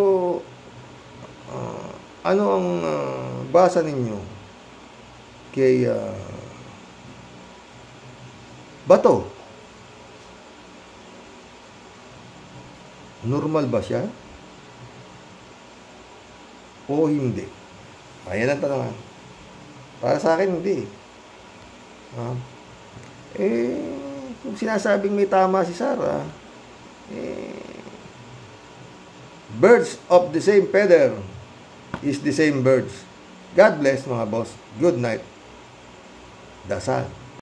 Ano ang basa ninyo kay Bato? Normal ba siya? O hindi? Ayan ang tanongan. Para sa akin, hindi. Kung sinasabing may tama si Sara, birds of the same feather is the same birds. God bless, mga boss. Good night. Dasal.